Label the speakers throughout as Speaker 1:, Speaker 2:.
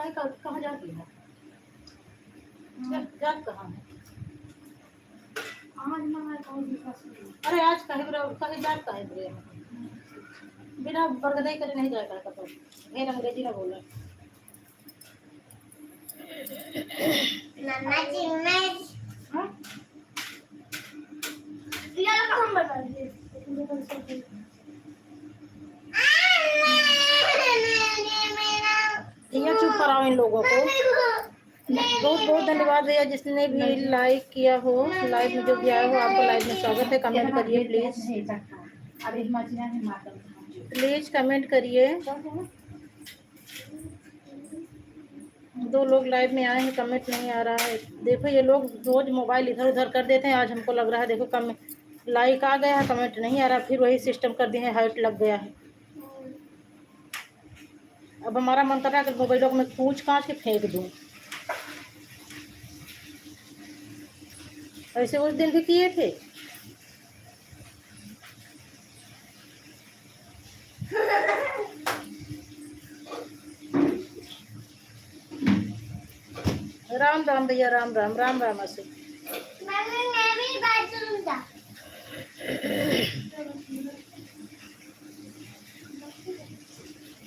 Speaker 1: Like कहाँ जाती है? जात कहाँ है? अरे आज कहीं जात का है बिना बरगदाई करे नहीं जाएगा तो फिर अंग्रेजी ना बोल
Speaker 2: नन्ना जी मैं यार हम बता दे
Speaker 1: भैया चुप कराओ इन लोगों को। बहुत बहुत धन्यवाद भैया जिसने भी लाइक किया हो, लाइव में जो भी आया हो आपको लाइव में स्वागत है। कमेंट करिए प्लीज, प्लीज कमेंट करिए। 2 लोग लाइव में आए हैं, कमेंट नहीं आ रहा है। देखो ये लोग रोज मोबाइल इधर उधर कर देते हैं, आज हमको लग रहा है देखो कम लाइक आ गया है, कमेंट नहीं आ रहा, फिर वही सिस्टम कर दिए हैं, हाइट लग गया है। अब हमारा मन कर रहा है कि मोबाइलों को मैं खींच कांच के फेंक दूं। ऐसे उस दिन भी किए थे। राम राम भैया, राम राम राम राम आसू।
Speaker 2: मैं भी बात करूंगा।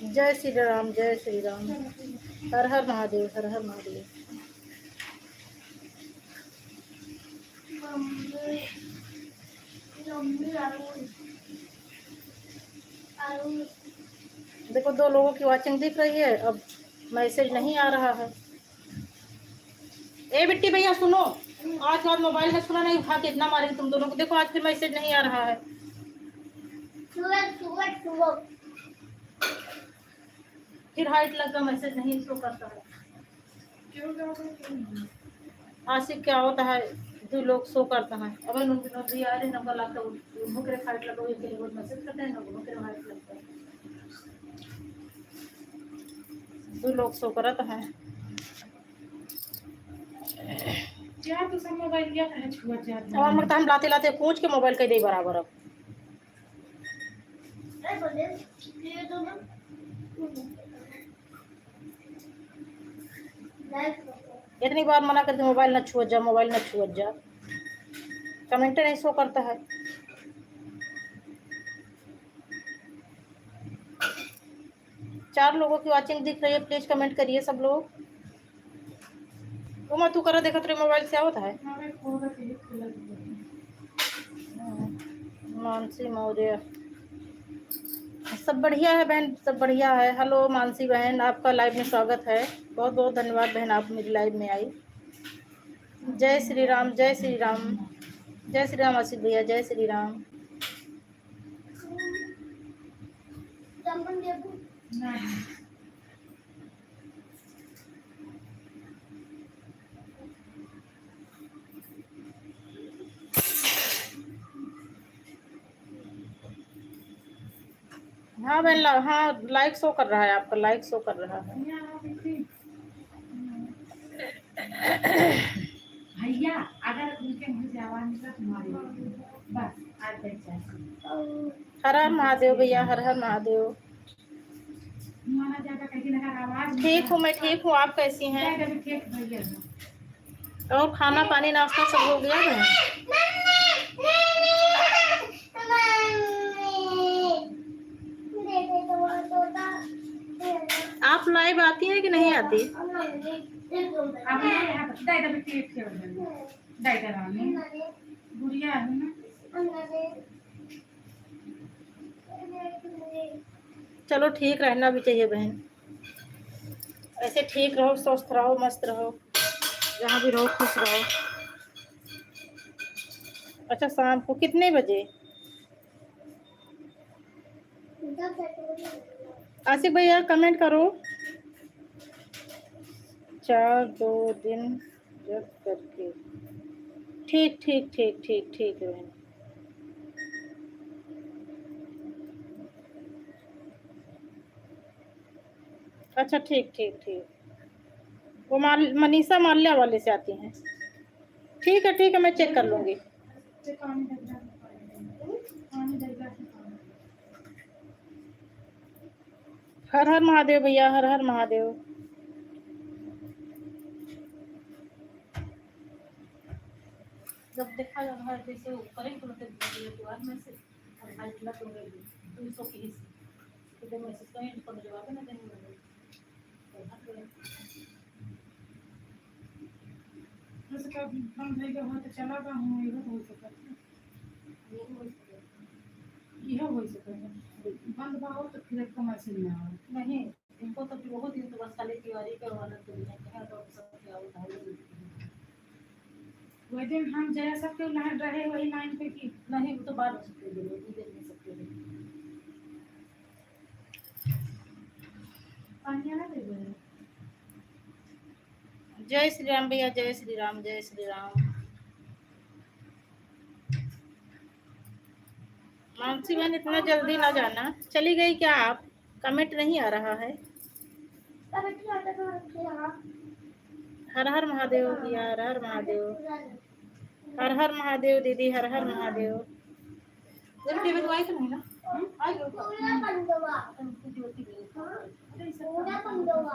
Speaker 1: जय श्री राम, जय श्री राम, हर हर महादेव, हर हर महादेव। देखो 2 लोगों की वॉचिंग दिख रही है, अब मैसेज नहीं आ रहा है। ए बिट्टी भैया सुनो, आज बाद मोबाइल का सुना नहीं, उठा के इतना मारेंगे तुम दोनों को। देखो आज फिर मैसेज नहीं आ रहा है। फिर हाइट लगा, मैसेज नहीं शो करता है। आशिक क्या होता है, 2 लोग शो करता है। अब नौकरी आ रही नंबर लाता मुकरे हाइट लगा के लिए मैसेज करते हैं, मुकरे हाइट लगता है। 2 लोग शो करता है।
Speaker 3: क्या तो सब मोबाइल क्या है छुआ जाता है।
Speaker 1: और मतलब हम लाते लाते पूछ के मोबाइल के दे बराबर। अब इतनी बार मना करते मोबाइल न छुआ जा, मोबाइल न छुआ जा, कमेंट नहीं शो करता है। चार लोगों की वॉचिंग दिख रही है, प्लीज कमेंट करिए सब लोग। वो मैं तू करा देखा तेरे मोबाइल से होता है। मानसी मौर्य, सब बढ़िया है बहन, सब बढ़िया है। हेलो मानसी बहन, आपका लाइव में स्वागत है। बहुत बहुत धन्यवाद बहन, आप मेरी लाइव में आई। जय श्री राम, जय श्री राम, जय श्री राम आसिफ भैया, जय श्री राम। हाँ बहन, हाँ लाइक शो कर रहा है, आपका लाइक शो कर रहा है।
Speaker 3: भैया अगर उनके मुंह से आवाज निकला तुम्हारी बस आज तक
Speaker 1: हर हर महादेव भैया, हर हर महादेव।
Speaker 3: माना जाता कहीं ना आवाज
Speaker 1: ठीक हूँ मैं, ठीक हूँ, आप कैसी हैं? और खाना पानी नाश्ता सब हो गया है? आप लाइव आती हैं कि नहीं आती? चलो ठीक, रहना भी चाहिए बहन, ऐसे ठीक रहो, स्वस्थ रहो, मस्त रहो, जहाँ भी रहो खुश रहो। अच्छा शाम को कितने बजे? आसिफ भैया कमेंट करो। 4 2 दिन जब करके। ठीक ठीक ठीक ठीक ठीक है। अच्छा ठीक ठीक ठीक, वो मनीषा माल्या वाले से आती हैं। ठीक है मैं चेक कर लूँगी। हर हर महादेव भैया, हर हर महादेव। जब देखा जा रहा है जैसे वो करें तो मतलब के बाद में से और हाइट लग गई 200 की हिस्से तो मैसेज करें तो जवाब ना देंगे
Speaker 3: जैसे कब हम नहीं गए हो तो चला गया हूँ ये हो सकता है ये हो सकता है बंद बाहो तो फिर एक मैसेज ना आओ
Speaker 1: नहीं इनको तो बहुत दिन तो बस खाली तिवारी के वाला तो नहीं है तो सब क्या होता है
Speaker 3: वही दिन हम जया सबके लाइन रहे वही लाइन पे की
Speaker 1: नहीं वो तो बात हो सकती है नहीं देख नहीं सकते
Speaker 3: पानी आ दे गए
Speaker 1: जय श्री राम भैया जय श्री राम जय श्री राम मानसी बहन इतना जल्दी ना जाना चली गई क्या आप कमेंट नहीं आ रहा है हर हर महादेव भैया हर हर महादेव हर हर महादेव दीदी हर हर महादेव टीवी तो आई तो नहीं ना आई
Speaker 2: पूरा पंडवा पूरा पंडवा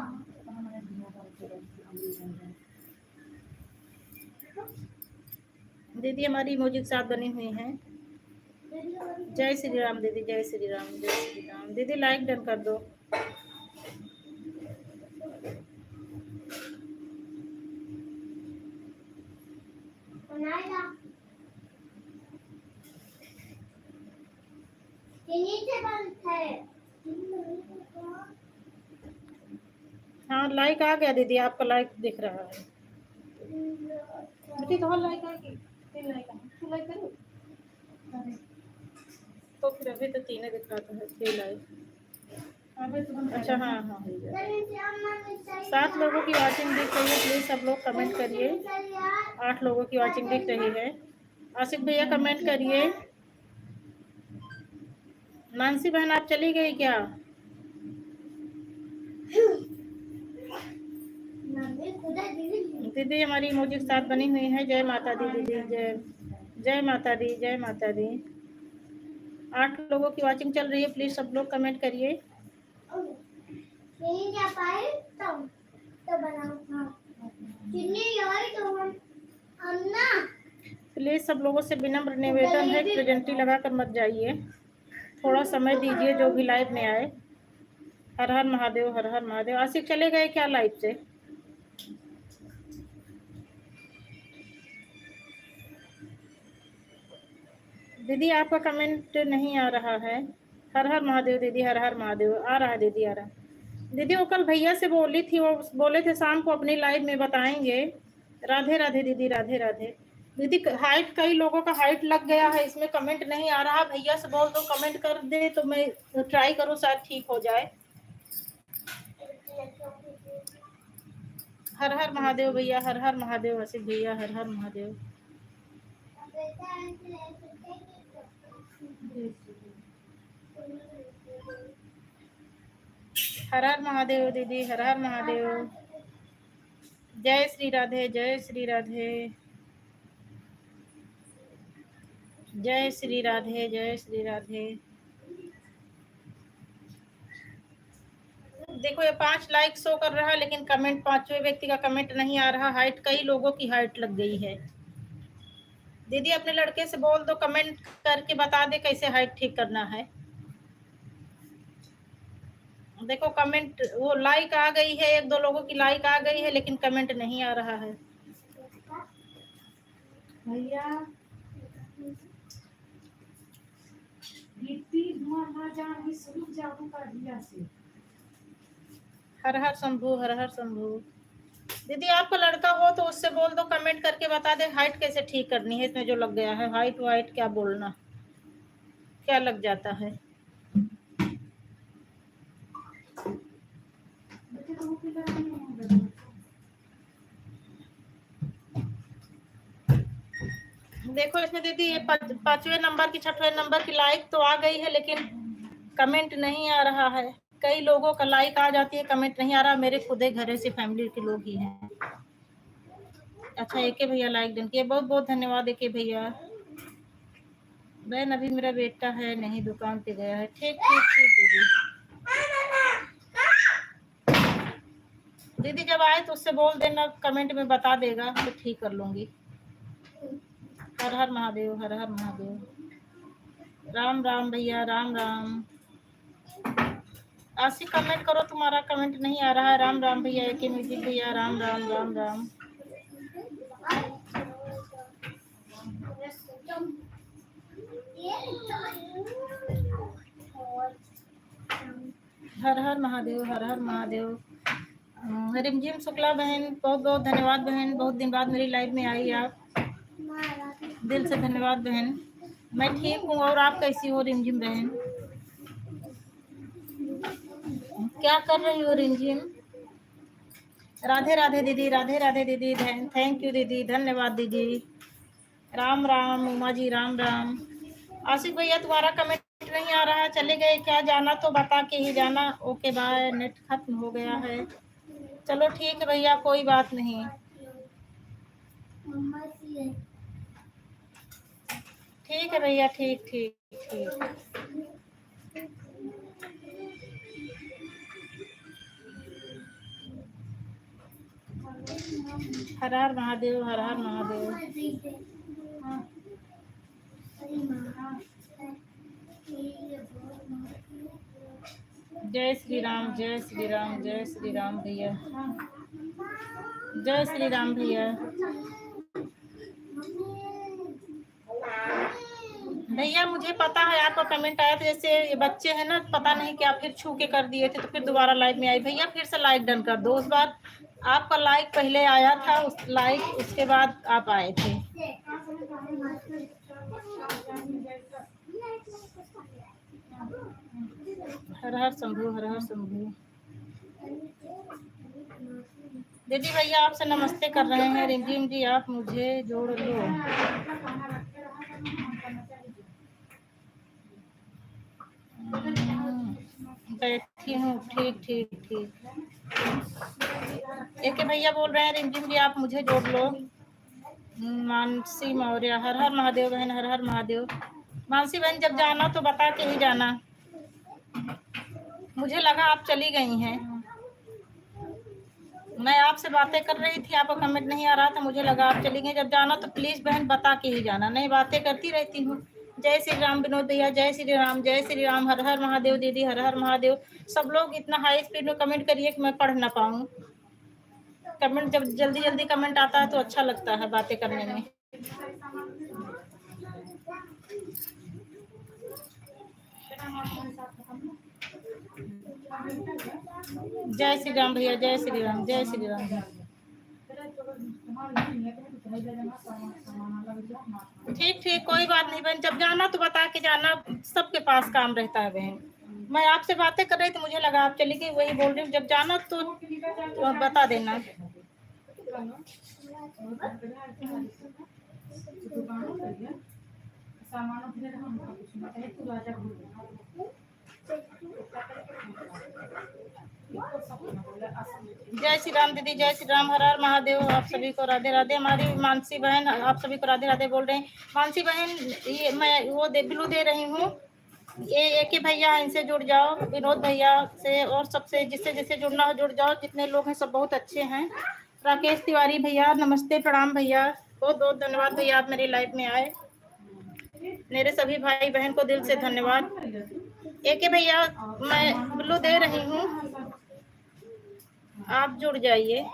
Speaker 1: दीदी हमारी इमोजी के साथ बनी हुई हैं जय श्री राम दीदी जय श्री राम जय श्री राम दीदी लाइक डन कर दो
Speaker 2: बनाएगा ये नीचे बंद है
Speaker 1: हाँ लाइक आ गया दीदी आपका लाइक दिख रहा है बेटी तो लाइक आ गई तीन लाइक तू लाइक करो तो फिर अभी तो तीन दिख रहा था 3 लाइक
Speaker 3: अबे तो हम
Speaker 1: अच्छा हाँ हाँ हो गया 7 लोगों की वाचिंग दिख रही है प्लीज सब लोग कमेंट करिए 8 लोगों की वाचिंग दिख रही है आशिक भैया कमेंट करिए मानसी बहन आप चली गई क्या दीदी हमारी इमोजी के साथ बनी हुई है जय माता दी दीदी जय माता दी जय माता दी 8 लोगों की वाचिंग चल रही है प्लीज सब लोग कमेंट करिए
Speaker 2: नहीं जा पाए तो बनाओ कितनी यार तो हम ना
Speaker 1: प्लीज सब लोगों से विनम्र निवेदन है प्रेजेंटी लगाकर मत जाइए थोड़ा समय दीजिए जो भी लाइव में आए हर हर महादेव हर हर महादेव आशिक चले गए क्या लाइव से दीदी आपका कमेंट नहीं आ रहा है हर हर महादेव दीदी हर हर महादेव आ रहा है दीदी आ रहा है दीदी वो कल भैया से बोली थी वो बोले थे शाम को अपनी लाइव में बताएंगे राधे राधे दीदी राधे राधे दीदी हाइट कई लोगों का हाइट लग गया है इसमें कमेंट नहीं आ रहा भैया से बोल दो कमेंट कर दे तो मैं ट्राई करूँ शायद ठीक हो जाए हर हर महादेव भैया हर हर महादेव आशिक भैया हर हर महादेव हर हर महादेव दीदी हर हर महादेव जय श्री राधे जय श्री राधे जय श्री राधे जय श्री राधे देखो ये 5 लाइक शो कर रहा है लेकिन कमेंट 5वें व्यक्ति का कमेंट नहीं आ रहा हाइट कई लोगों की हाइट लग गई है दीदी अपने लड़के से बोल दो कमेंट करके बता दे कैसे हाइट ठीक करना है देखो कमेंट वो लाइक आ गई है 1-2 लोगों की लाइक आ गई है लेकिन कमेंट नहीं आ रहा है
Speaker 3: भैया गिट्टी धुआं ना जाने शुरू जादू का दिया से
Speaker 1: हर हर शंभू हर हर शंभू दीदी आपका लड़का हो तो उससे बोल दो कमेंट करके बता दे हाइट कैसे ठीक करनी है इसमें जो लग गया है हाइट वाइट क्या बोलना क्या लग जाता है देखो इसमें दीदी ये 5वें नंबर की 6वें नंबर की लाइक तो आ गई है लेकिन कमेंट नहीं आ रहा है कई लोगों का लाइक आ जाती है कमेंट नहीं आ रहा मेरे खुद घर से फैमिली के लोग ही हैं अच्छा एके भैया लाइक डन किए बहुत बहुत धन्यवाद एके भैया बहन अभी मेरा बेटा है नहीं दुकान पे गया है ठीक ठीक ठीक दीदी दीदी जब आए तो उससे बोल देना कमेंट में बता देगा तो ठीक कर लूंगी हर हर महादेव, हर हर महादेव। राम राम भैया, राम राम। आशी कमेंट करो, तुम्हारा कमेंट नहीं आ रहा है। राम राम भैया, एक म्यूजिक भैया, राम राम राम राम। हर हर महादेव, हर हर महादेव। रिमझिम शुक्ला बहन, बहुत बहुत धन्यवाद बहन, बहुत दिन बाद मेरी लाइव में आई आप, दिल से धन्यवाद बहन। मैं ठीक हूँ, और आप कैसी हो रिमझिम बहन? क्या कर रही हो रिमझिम? राधे राधे दीदी, राधे राधे दीदी, थैंक यू दीदी, धन्यवाद दीदी। राम राम उमा जी, राम राम। आशिक भैया तुम्हारा कमेंट नहीं आ रहा है, चले गए क्या? जाना तो बता के ही जाना। ओके बाय, नेट खत्म हो गया है। चलो ठीक है भैया, कोई बात नहीं। ठीक है भैया, ठीक ठीक ठीक। हर हर महादेव, हर हर महादेव। जय श्री राम, जय श्री राम, जय श्री राम भैया, जय श्री राम भैया। भैया मुझे पता है आपका कमेंट आया था, जैसे ये बच्चे हैं ना, पता नहीं क्या फिर छू के कर दिए थे, तो फिर दोबारा लाइव में आई। भैया फिर से लाइक डन कर दो। उस बार आपका लाइक पहले आया था, उस लाइक उसके बाद आप आए थे। हर हर शंभू, हर हर शंभू। दीदी भैया आपसे नमस्ते कर रहे हैं। रिमझिम जी आप मुझे जोड़ लो। बैठी हूँ, ठीक ठीक ठीक। एक भैया बोल रहे हैं रिमझिम जी आप मुझे जोड़ लो। मानसी मौर्य, हर हर महादेव बहन, हर हर महादेव। मानसी बहन जब जाना तो बता के ही जाना। मुझे लगा आप चली गई हैं, मैं आपसे बातें कर रही थी, आपका कमेंट नहीं आ रहा था, मुझे लगा आप चली गई। जब जाना तो प्लीज बहन बता के ही जाना, नहीं बातें करती रहती हूँ। जय श्री राम विनोद भैया, जय श्री राम, जय श्री राम। हर हर महादेव दीदी, हर हर महादेव। सब लोग इतना हाई स्पीड में कमेंट करिए कि मैं पढ़ ना पाऊँ। कमेंट जब जल्दी जल्दी कमेंट आता है तो अच्छा लगता है बातें करने में। जय श्री राम भैया, जय श्री राम, जय श्री राम। ठीक ठीक, कोई बात नहीं बहन, जब जाना तो बता के जाना, सबके पास काम रहता है बहन। मैं आपसे बातें कर रही थी, मुझे लगा आप चली गई, वही बोल रही हूँ। जब जाना तो बता देना। जय श्री राम दीदी, जय श्री राम, हर हर महादेव। आप सभी को राधे राधे। हमारी मानसी बहन आप सभी को राधे राधे बोल रहे हैं। मानसी बहन ये मैं वो ब्लू दे रही हूँ, ये एक ही भैया, इनसे जुड़ जाओ, विनोद भैया से और सबसे जिससे जिससे जुड़ना हो जुड़ जाओ। जितने लोग हैं सब बहुत अच्छे हैं। राकेश तिवारी भैया नमस्ते, प्रणाम भैया, बहुत बहुत धन्यवाद भैया आप मेरी लाइफ में आए। मेरे सभी भाई बहन को दिल से धन्यवाद। एक ही भैया मैं ब्लू दे रही हूँ, आप जुड़ जाइए।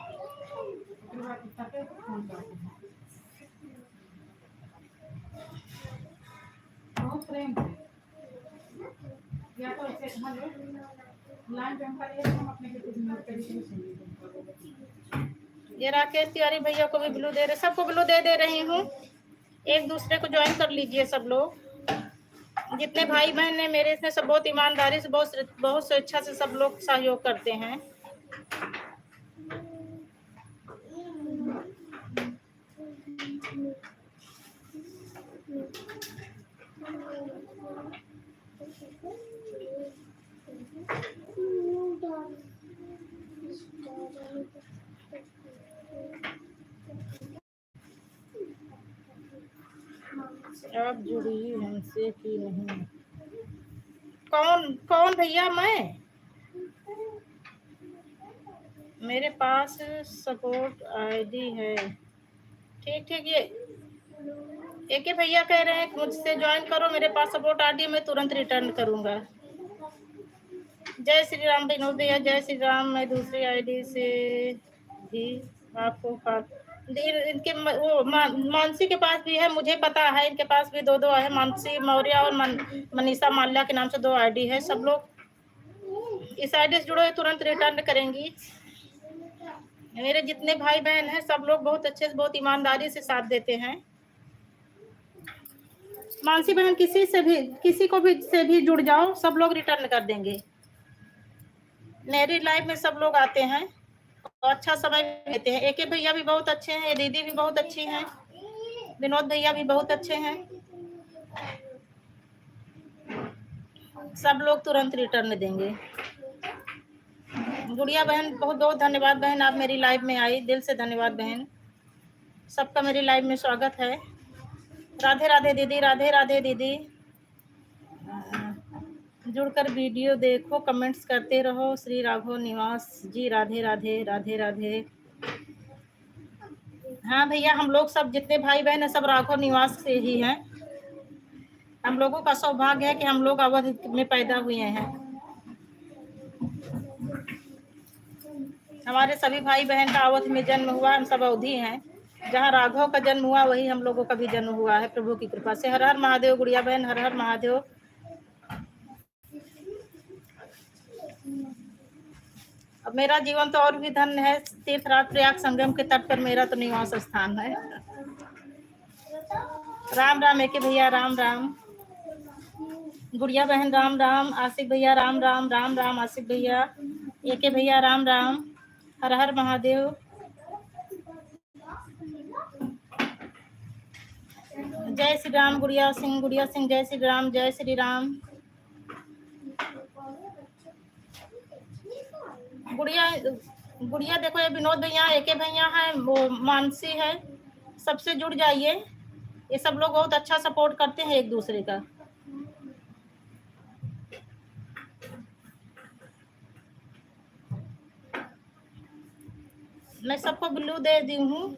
Speaker 1: ये राकेश तिवारी भैया को भी ब्लू दे रहे, सबको ब्लू दे रही हूँ। एक दूसरे को ज्वाइन कर लीजिए सब लोग। जितने भाई बहन हैं मेरे, इसमें सब बहुत ईमानदारी से, बहुत स्वेच्छा से सब लोग सहयोग करते हैं। आप जुड़ी हमसे कि नहीं? कौन कौन भैया? मैं, मेरे पास सपोर्ट आईडी है। ठीक ठीक, एक ही भैया कह रहे हैं कि मुझसे ज्वाइन करो, मेरे पास सपोर्ट आईडी, मैं तुरंत रिटर्न करूंगा। जय श्री राम विनोद भैया, जय श्री राम। मैं दूसरी आईडी से भी आपको इनके वो मानसी के पास भी है, मुझे पता है इनके पास भी दो है, मानसी मौर्य और मनीषा माल्या के नाम से 2 आईडी है। सब लोग इस आईडी से जुड़ो, तुरंत रिटर्न करेंगी। मेरे जितने भाई बहन हैं सब लोग बहुत अच्छे से, बहुत ईमानदारी से साथ देते हैं। मानसी बहन किसी को भी से भी जुड़ जाओ, सब लोग रिटर्न कर देंगे। मेरी लाइफ में सब लोग आते हैं और अच्छा समय देते हैं। एक भैया भी बहुत अच्छे हैं, दीदी भी बहुत अच्छी हैं, विनोद भैया भी बहुत अच्छे हैं। सब लोग तुरंत रिटर्न देंगे। गुड़िया बहन बहुत बहुत धन्यवाद बहन, आप मेरी लाइव में आई, दिल से धन्यवाद बहन। सबका मेरी लाइव में स्वागत है। राधे राधे दीदी, राधे राधे दीदी। जुड़कर वीडियो देखो, कमेंट्स करते रहो। श्री राघव निवास जी, राधे राधे राधे राधे। हाँ भैया, हम लोग सब जितने भाई बहन हैं सब राघव निवास से ही हैं। हम लोगों का सौभाग्य है कि हम लोग अवध में पैदा हुए हैं। हमारे सभी भाई बहन का अवध में जन्म हुआ, हम सब अवधी हैं। जहाँ राघव का जन्म हुआ वही हम लोगों का भी जन्म हुआ है, प्रभु की कृपा से। हर हर महादेव गुड़िया बहन, हर हर महादेव। अब मेरा जीवन तो और भी धन्य है, तीर्थराज प्रयाग संगम के तट पर मेरा तो निवास स्थान है। राम राम एके भैया, राम राम। गुड़िया बहन राम राम। आसिफ भैया राम राम, राम राम आसिफ भैया। एके भैया राम राम, हर हर महादेव। जय श्री राम गुड़िया सिंह, जय श्री राम, जय श्री राम। गुड़िया देखो, ये विनोद भैया, एके भैया है, वो मानसी है, सबसे जुड़ जाइए। ये सब लोग बहुत अच्छा सपोर्ट करते हैं एक दूसरे का। मैं सबको ब्लू दे दी हूँ,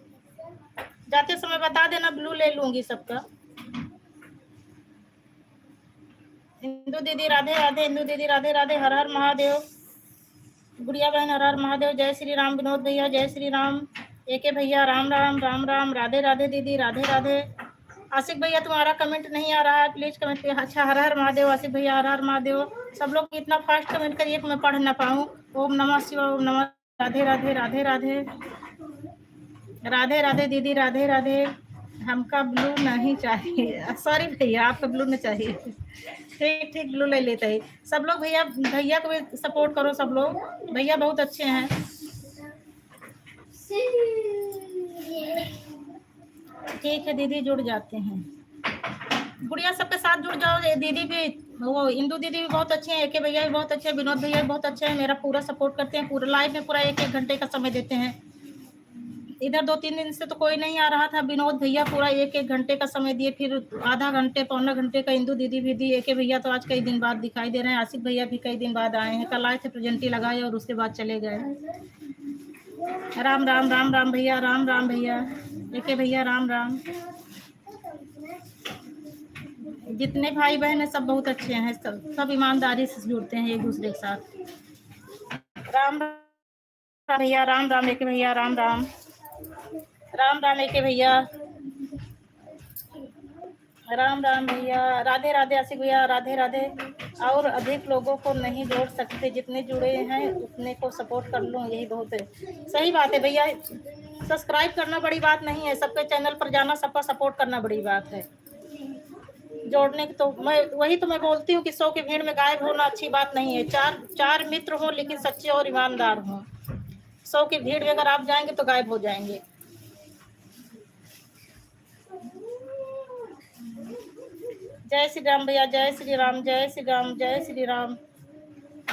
Speaker 1: जाते समय बता देना, ब्लू ले लूंगी सबका। इंदू दीदी राधे राधे, इंदू दीदी राधे राधे, हर हर महादेव। गुड़िया बहन हर हर महादेव, जय श्री राम। विनोद भैया जय श्री राम। एके भैया राम राम, राम राम। राधे राधे दीदी, राधे राधे। आसिफ भैया तुम्हारा कमेंट नहीं आ रहा है, प्लीज कमेंट करिए। अच्छा, हर हर महादेव आसिफ भैया, हर हर महादेव। सब लोग इतना फास्ट कमेंट करिए कि मैं पढ़ ना पाऊँ। ओम नमः शिवाय, ओम नमः। राधे राधे राधे राधे राधे राधे दीदी, राधे राधे। हमका ब्लू नहीं चाहिए, सॉरी भैया, आपका ब्लू नहीं चाहिए। ठीक ठीक, ब्लू ले लेते हैं सब लोग। भैया को भी सपोर्ट करो सब लोग, भैया बहुत अच्छे हैं। ठीक है दीदी, जुड़ जाते हैं। गुड़िया सबके साथ जुड़ जाओ। दीदी भी, वो इंदू दीदी भी बहुत अच्छे हैं, एके भैया भी बहुत अच्छे हैं, विनोद भैया भी बहुत अच्छे हैं, मेरा पूरा सपोर्ट करते हैं। पूरा लाइव में पूरा 1-1 घंटे का समय देते हैं। इधर 2-3 दिन से तो कोई नहीं आ रहा था। विनोद भैया पूरा 1-1 घंटे का समय दिए, फिर आधा घंटे पौना घंटे का इंदू दीदी भी दी। एके भैया तो आज कई दिन बाद दिखाई दे रहे हैं। आसिफ भैया भी कई दिन बाद आए हैं, कल आए थे, प्रेजेंटी लगाए और उसके बाद चले गए। राम राम, राम राम भैया, राम राम भैया, एके भैया राम राम। जितने भाई बहन हैं सब बहुत अच्छे हैं, सब ईमानदारी से जुड़ते हैं एक दूसरे के साथ। राम राम भैया, राम राम एके भैया, राम राम, राम राम एके भैया, राम राम भैया। राधे राधे आसिफ भैया, राधे राधे। और अधिक लोगों को नहीं जोड़ सकते, जितने जुड़े हैं उतने को सपोर्ट कर लूँ, यही बहुत है। सही बात है भैया, सब्सक्राइब करना बड़ी बात नहीं है, सबके चैनल पर जाना, सबका सपोर्ट करना बड़ी बात है। जोड़ने की तो मैं बोलती हूँ कि 100 की भीड़ में गायब होना अच्छी बात नहीं है। चार मित्र हों लेकिन सच्चे और ईमानदार हों। 100 की भीड़ में अगर आप जाएंगे तो गायब हो जाएंगे। जय श्री राम भैया, जय श्री राम, जय श्री राम, जय श्री राम।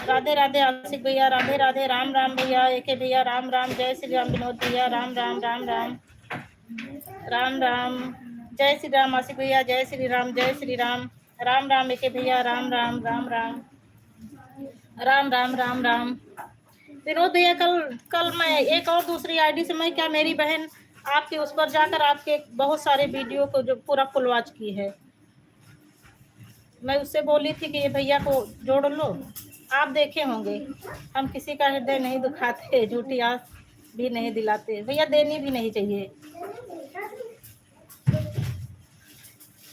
Speaker 1: राधे राधे आसिफ भैया, राधे राधे। राम राम भैया, एके भैया राम राम, जय श्री राम। विनोद भैया राम राम, राम राम, राम राम। जय श्री राम आसिफ भैया, जय श्री राम, जय श्री राम। राम राम एके भैया, राम राम, राम राम, राम राम, राम राम। विनोद भैया कल मैं एक और दूसरी आईडी से, मैं क्या, मेरी बहन आपके उस पर जाकर आपके बहुत सारे वीडियो को जो पूरा फुल वॉच की है। मैं उससे बोली थी कि ये भैया को जोड़ लो, आप देखे होंगे। हम किसी का हृदय नहीं दुखाते, झूठी आस भी नहीं दिलाते, भैया देनी भी नहीं चाहिए।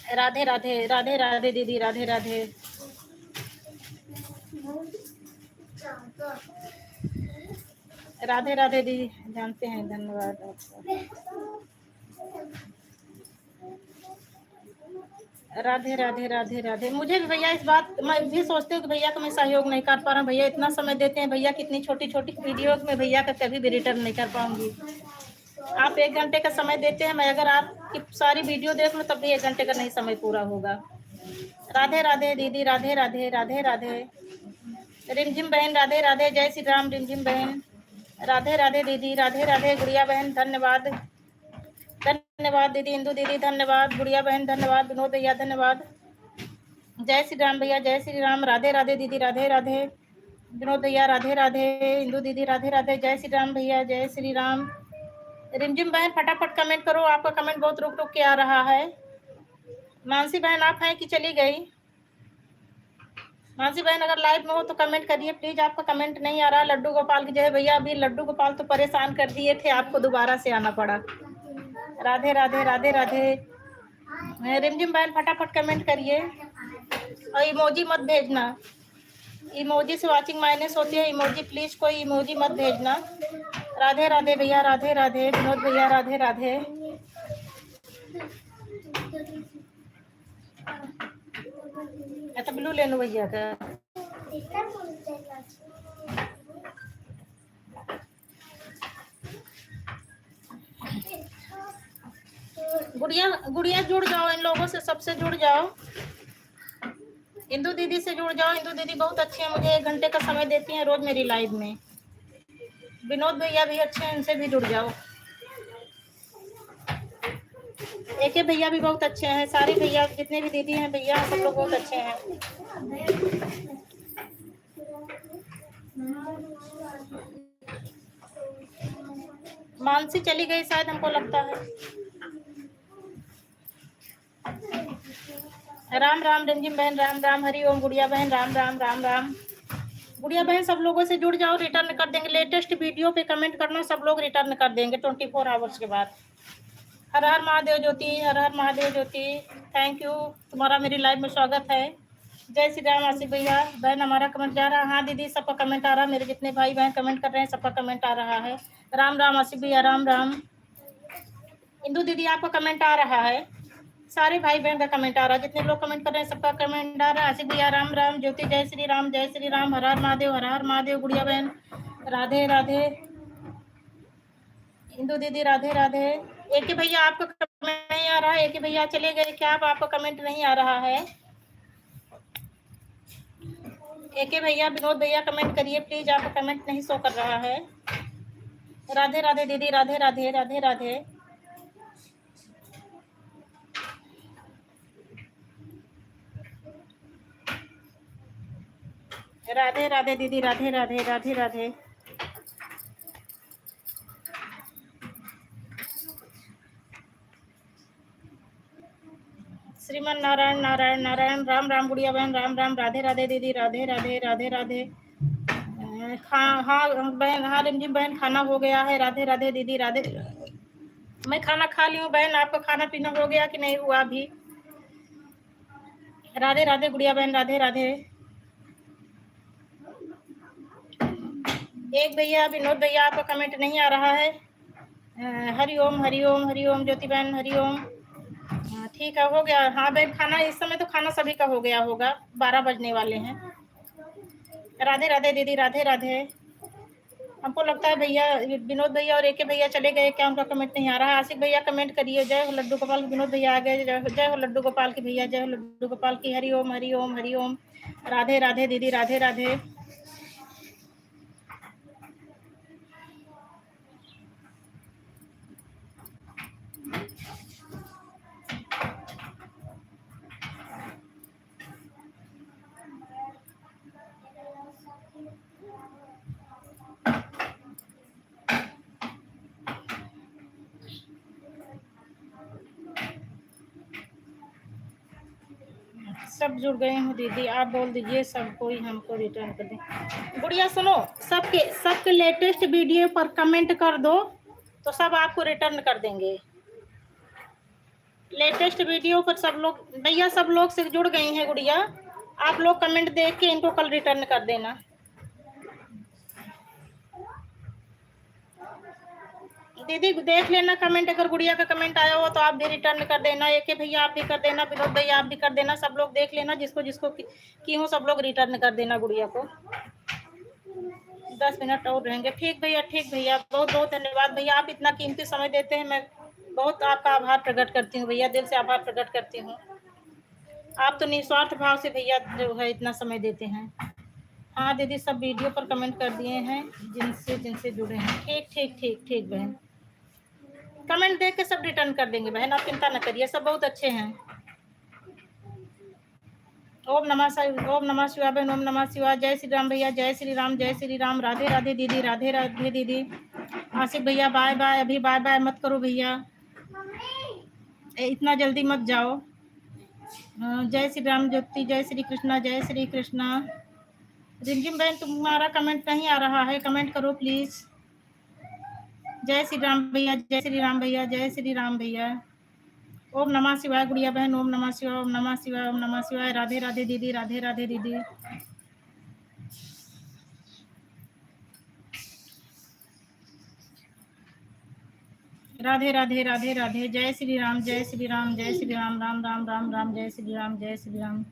Speaker 1: राधे राधे, राधे राधे दीदी, राधे राधे। राधे राधे दीदी, जानते हैं, धन्यवाद आपका। राधे राधे, राधे राधे। मुझे भी भैया इस बात, मैं भी सोचती हूँ कि भैया को मैं सहयोग नहीं कर पा रहा हूँ। भैया इतना समय देते हैं, भैया कितनी छोटी छोटी वीडियो में भैया का कभी भी रिटर्न नहीं कर पाऊंगी। आप 1 घंटे का समय देते हैं, मैं अगर आपकी सारी वीडियो देख लूँ तब भी 1 घंटे का नहीं समय पूरा होगा। राधे राधे दीदी, राधे राधे, राधे राधे। रिमझिम बहन, राधे राधे, जय श्री राम रिमझिम बहन। राधे राधे दीदी, राधे राधे गुड़िया बहन, धन्यवाद। धन्यवाद दीदी, इंदू दीदी धन्यवाद, गुड़िया बहन धन्यवाद, विनोद भैया धन्यवाद। जय श्री राम भैया, जय श्री राम। राधे राधे दीदी, राधे राधे। विनोद भैया राधे राधे, इंदू दीदी राधे राधे, जय श्री राम भैया, जय श्री राम। रिमझिम बहन फटाफट कमेंट करो, आपका कमेंट बहुत रुक रुक के आ रहा है। मानसी बहन आप हैं कि चली गई? मानसी बहन अगर लाइव में हो तो कमेंट करिए प्लीज, आपका कमेंट नहीं आ रहा। लड्डू गोपाल की जय भैया, अभी लड्डू गोपाल तो परेशान कर दिए थे, आपको दोबारा से आना पड़ा। राधे राधे, राधे राधे। रिमझिम बहन फटाफट कमेंट करिए और इमोजी मत भेजना, इमोजी से वाचिंग माइनस होती है। इमोजी प्लीज कोई इमोजी मत भेजना। राधे राधे भैया, राधे राधे। विनोद भैया राधे राधे। अच्छा ब्लू ले लो भैया का। गुड़िया गुड़िया जुड़ जाओ, इन लोगों से सबसे जुड़ जाओ। इंदू दीदी से जुड़ जाओ, इंदू दीदी बहुत अच्छी है, मुझे 1 घंटे का समय देती हैं रोज मेरी लाइव में। विनोद भैया भी अच्छे हैं, इनसे भी जुड़ जाओ। एके भैया भी बहुत अच्छे हैं, सारे भैया जितने भी दीदी हैं भैया सब लोग बहुत अच्छे हैं। मानसी चली गई शायद, हमको लगता है। राम राम रिमझिम बहन, राम राम। हरि ओम गुड़िया बहन, राम राम, राम राम। गुड़िया बहन सब लोगों से जुड़ जाओ, रिटर्न कर देंगे। लेटेस्ट वीडियो पे कमेंट करना, सब लोग रिटर्न कर देंगे 24 आवर्स के बाद। हर हर महादेव ज्योति, हर हर महादेव ज्योति। थैंक यू, तुम्हारा मेरी लाइव में स्वागत है। जय श्री राम आसिफ भैया। बहन हमारा कमेंट जा रहा है। हाँ दीदी सबका कमेंट आ रहा है, मेरे जितने भाई बहन कमेंट कर रहे हैं सबका कमेंट आ रहा है। राम राम आसिफ भैया, राम राम। इंदू दीदी आपका कमेंट आ रहा है, सारे भाई बहन का कमेंट आ रहा है, जितने लोग कमेंट कर रहे हैं सबका कमेंट आ रहा है। आसिफ भैया राम राम। ज्योति जय श्री राम, जय श्री राम। हर हर महादेव, हर हर महादेव। गुड़िया बहन राधे राधे। इंदू दीदी राधे राधे। एक भैया आपका कमेंट नहीं आ रहा है, एक भैया चले गए क्या? आप आपका कमेंट नहीं आ रहा है। एक भैया, विनोद भैया कमेंट करिए प्लीज, आपका कमेंट नहीं शो कर रहा है। राधे राधे दीदी, राधे राधे, राधे राधे। राधे राधे दीदी, राधे राधे, राधे राधे। श्रीमन नारायण, नारायण नारायण। राम राम गुड़िया बहन, राम राम। राधे राधे दीदी, राधे राधे, राधे राधे। हाँ बहन, हाँ रिमझिम बहन खाना हो गया है। राधे राधे दीदी, राधे। मैं खाना खा ली हूँ बहन, आपका खाना पीना हो गया कि नहीं हुआ अभी? राधे राधे गुड़िया बहन, राधे राधे। एक भैया विनोद भैया आपका कमेंट नहीं आ रहा है। हरि ओम, हरि ओम, हरि ओम। ज्योति बहन हरि ओम। ठीक है, हो गया। हाँ बहन खाना इस समय तो खाना सभी का हो गया होगा, 12 बजने वाले हैं। राधे राधे दीदी, राधे राधे। हमको लगता है भैया विनोद भैया और एके भैया चले गए क्या? उनका कमेंट नहीं आ रहा है। आसिफ भैया कमेंट करिए। जय हो लड्डू गोपाल। विनोद भैया आ गए। जय हो लड्डू गोपाल की भैया, जय हो लड्डू गोपाल की। हरि ओम, हरि ओम, हरि ओम। राधे राधे दीदी, राधे राधे। सब जुड़ गए हूँ दीदी, आप बोल दीजिए सब कोई हमको रिटर्न कर दें। गुड़िया सुनो, सबके लेटेस्ट वीडियो पर कमेंट कर दो तो सब आपको रिटर्न कर देंगे। लेटेस्ट वीडियो पर सब लोग भैया, सब लोग से जुड़ गई हैं गुड़िया, आप लोग कमेंट देख के इनको कल रिटर्न कर देना। दीदी देख लेना कमेंट, अगर गुड़िया का कमेंट आया हो तो आप भी रिटर्न कर देना। एक भैया आप भी कर देना, विनोद भैया आप भी कर देना, सब लोग देख लेना, जिसको जिसको की हूँ सब लोग रिटर्न कर देना गुड़िया को। 10 मिनट और रहेंगे। ठीक भैया, बहुत बहुत धन्यवाद भैया, आप इतना कीमती समय देते हैं, मैं बहुत आपका आभार प्रकट करती हूँ भैया, दिल से आभार प्रकट करती हूँ। आप तो निस्वार्थ भाव से भैया जो है इतना समय देते हैं। हाँ दीदी, सब वीडियो पर कमेंट कर दिए हैं जिनसे जिनसे जुड़े हैं। ठीक बहन, कमेंट देख के सब रिटर्न कर देंगे बहन, आप चिंता न करिए, सब बहुत अच्छे हैं। ओम नमः शिवाय बहन, ओम नमः शिवाय। जय श्री राम भैया, जय श्री राम, जय श्री राम। राधे राधे दीदी, राधे राधे दीदी। आसिफ भैया बाय बाय, अभी बाय बाय मत करो भैया, इतना जल्दी मत जाओ। जय श्री राम ज्योति, जय श्री कृष्णा, जय श्री कृष्णा। रिमझिम बहन तुम्हारा कमेंट नहीं आ रहा है, कमेंट करो प्लीज। जय श्री राम भैया, जय श्री राम भैया, जय श्री राम भैया। ओम नमः शिवाय गुड़िया बहन, ओम नमः शिवाय, ओम नमः शिवाय, ओम नमः शिवाय। राधे राधे दीदी, राधे राधे दीदी। राधे राधे राधे राधे। जय श्री राम, जय श्री राम, जय श्री राम, राम राम राम राम, जय श्री राम, जय श्री राम।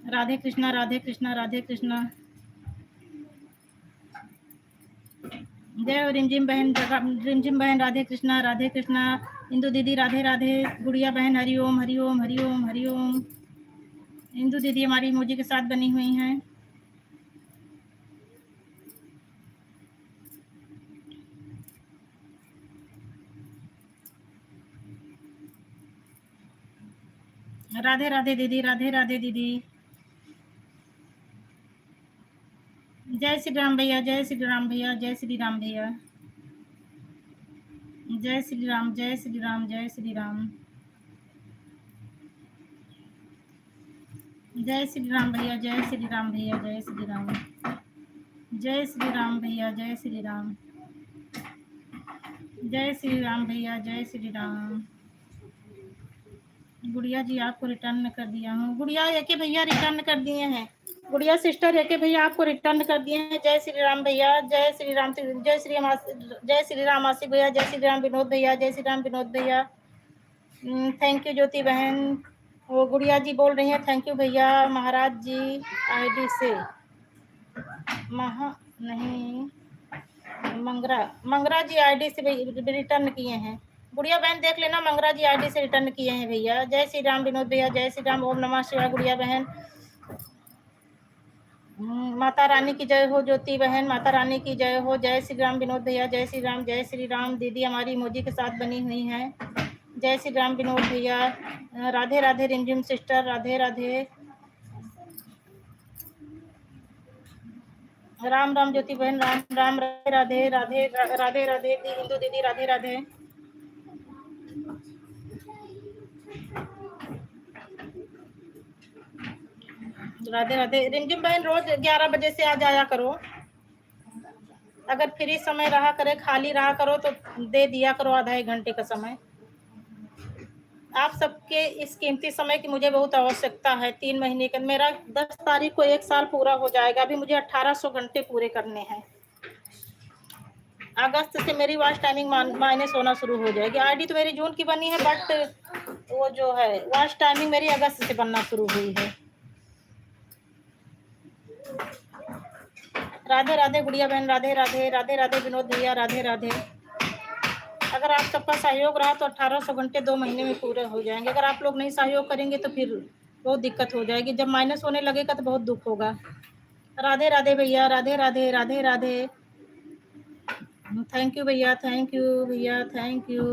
Speaker 1: राधे कृष्णा, राधे कृष्णा, राधे कृष्णा। जय रिमझिम बहन, राधे कृष्णा, राधे कृष्णा। इंदु दीदी राधे राधे। गुड़िया बहन हरिओम हरिओम हरिओम हरिओम। इंदु दीदी हमारी इमोजी के साथ बनी हुई हैं। राधे राधे दीदी, राधे राधे दीदी। जय श्री राम भैया, जय श्री राम भैया, जय श्री राम भैया। जय श्री राम, जय श्री राम, जय श्री राम। जय श्री राम भैया, जय श्री राम भैया, जय श्री राम। जय श्री राम भैया, जय श्री राम। जय श्री राम भैया, जय श्री राम। गुड़िया जी आपको रिटर्न कर दिया हूँ। गुड़िया एक भैया रिटर्न कर दिए हैं। गुड़िया सिस्टर एक भैया आपको रिटर्न कर दिए हैं। जय श्री राम भैया, जय श्री राम, जय श्री राम, जय श्री राम आसिफ भैया, जय श्री राम विनोद भैया, जय श्री राम विनोद भैया। थैंक यू ज्योति बहन। वो गुड़िया जी बोल रही हैं थैंक यू भैया महाराज जी आईडी से। नहीं मंगरा जी आईडी से रिटर्न किए हैं। गुड़िया बहन देख लेना, मंगरा जी आईडी से रिटर्न किए हैं भैया। जय श्री राम विनोद भैया, जय श्री राम। ओम नमः शिवाय गुड़िया बहन। माता रानी की जय हो ज्योति बहन, माता रानी की जय हो। जय श्री राम विनोद भैया, जय श्री राम, जय श्री राम। दीदी हमारी इमोजी के साथ बनी हुई हैं। जय श्री राम विनोद भैया। राधे राधे रिमझिम सिस्टर, राधे राधे। राम राम ज्योति बहन, राम राम, राधे राधे राधे राधे। हिंदू दीदी राधे राधे। राधे राधे। रिमझिम बहन रोज 11 बजे से आ जाया करो, अगर फ्री समय रहा करे, खाली रहा करो तो दे दिया करो आधा एक घंटे का समय। आप सबके इस कीमती समय की मुझे बहुत आवश्यकता है। 3 महीने का मेरा 10 तारीख को 1 साल पूरा हो जाएगा। अभी मुझे 1800 घंटे पूरे करने हैं। अगस्त से मेरी वॉच टाइमिंग माइनस होना शुरू हो जाएगी। आईडी तो मेरी जून की बनी है, बट वो जो है वॉच टाइमिंग मेरी अगस्त से बनना शुरू हुई है। राधे राधे गुड़िया बहन, राधे राधे। राधे राधे विनोद भैया, राधे राधे। अगर आप सबका सहयोग रहा तो 1800 घंटे 2 महीने में पूरे हो जाएंगे। अगर आप लोग नहीं सहयोग करेंगे तो फिर बहुत दिक्कत हो जाएगी। जब माइनस होने लगेगा तो बहुत दुख होगा। राधे राधे भैया, राधे राधे, राधे राधे। थैंक यू भैया, थैंक यू भैया, थैंक यू।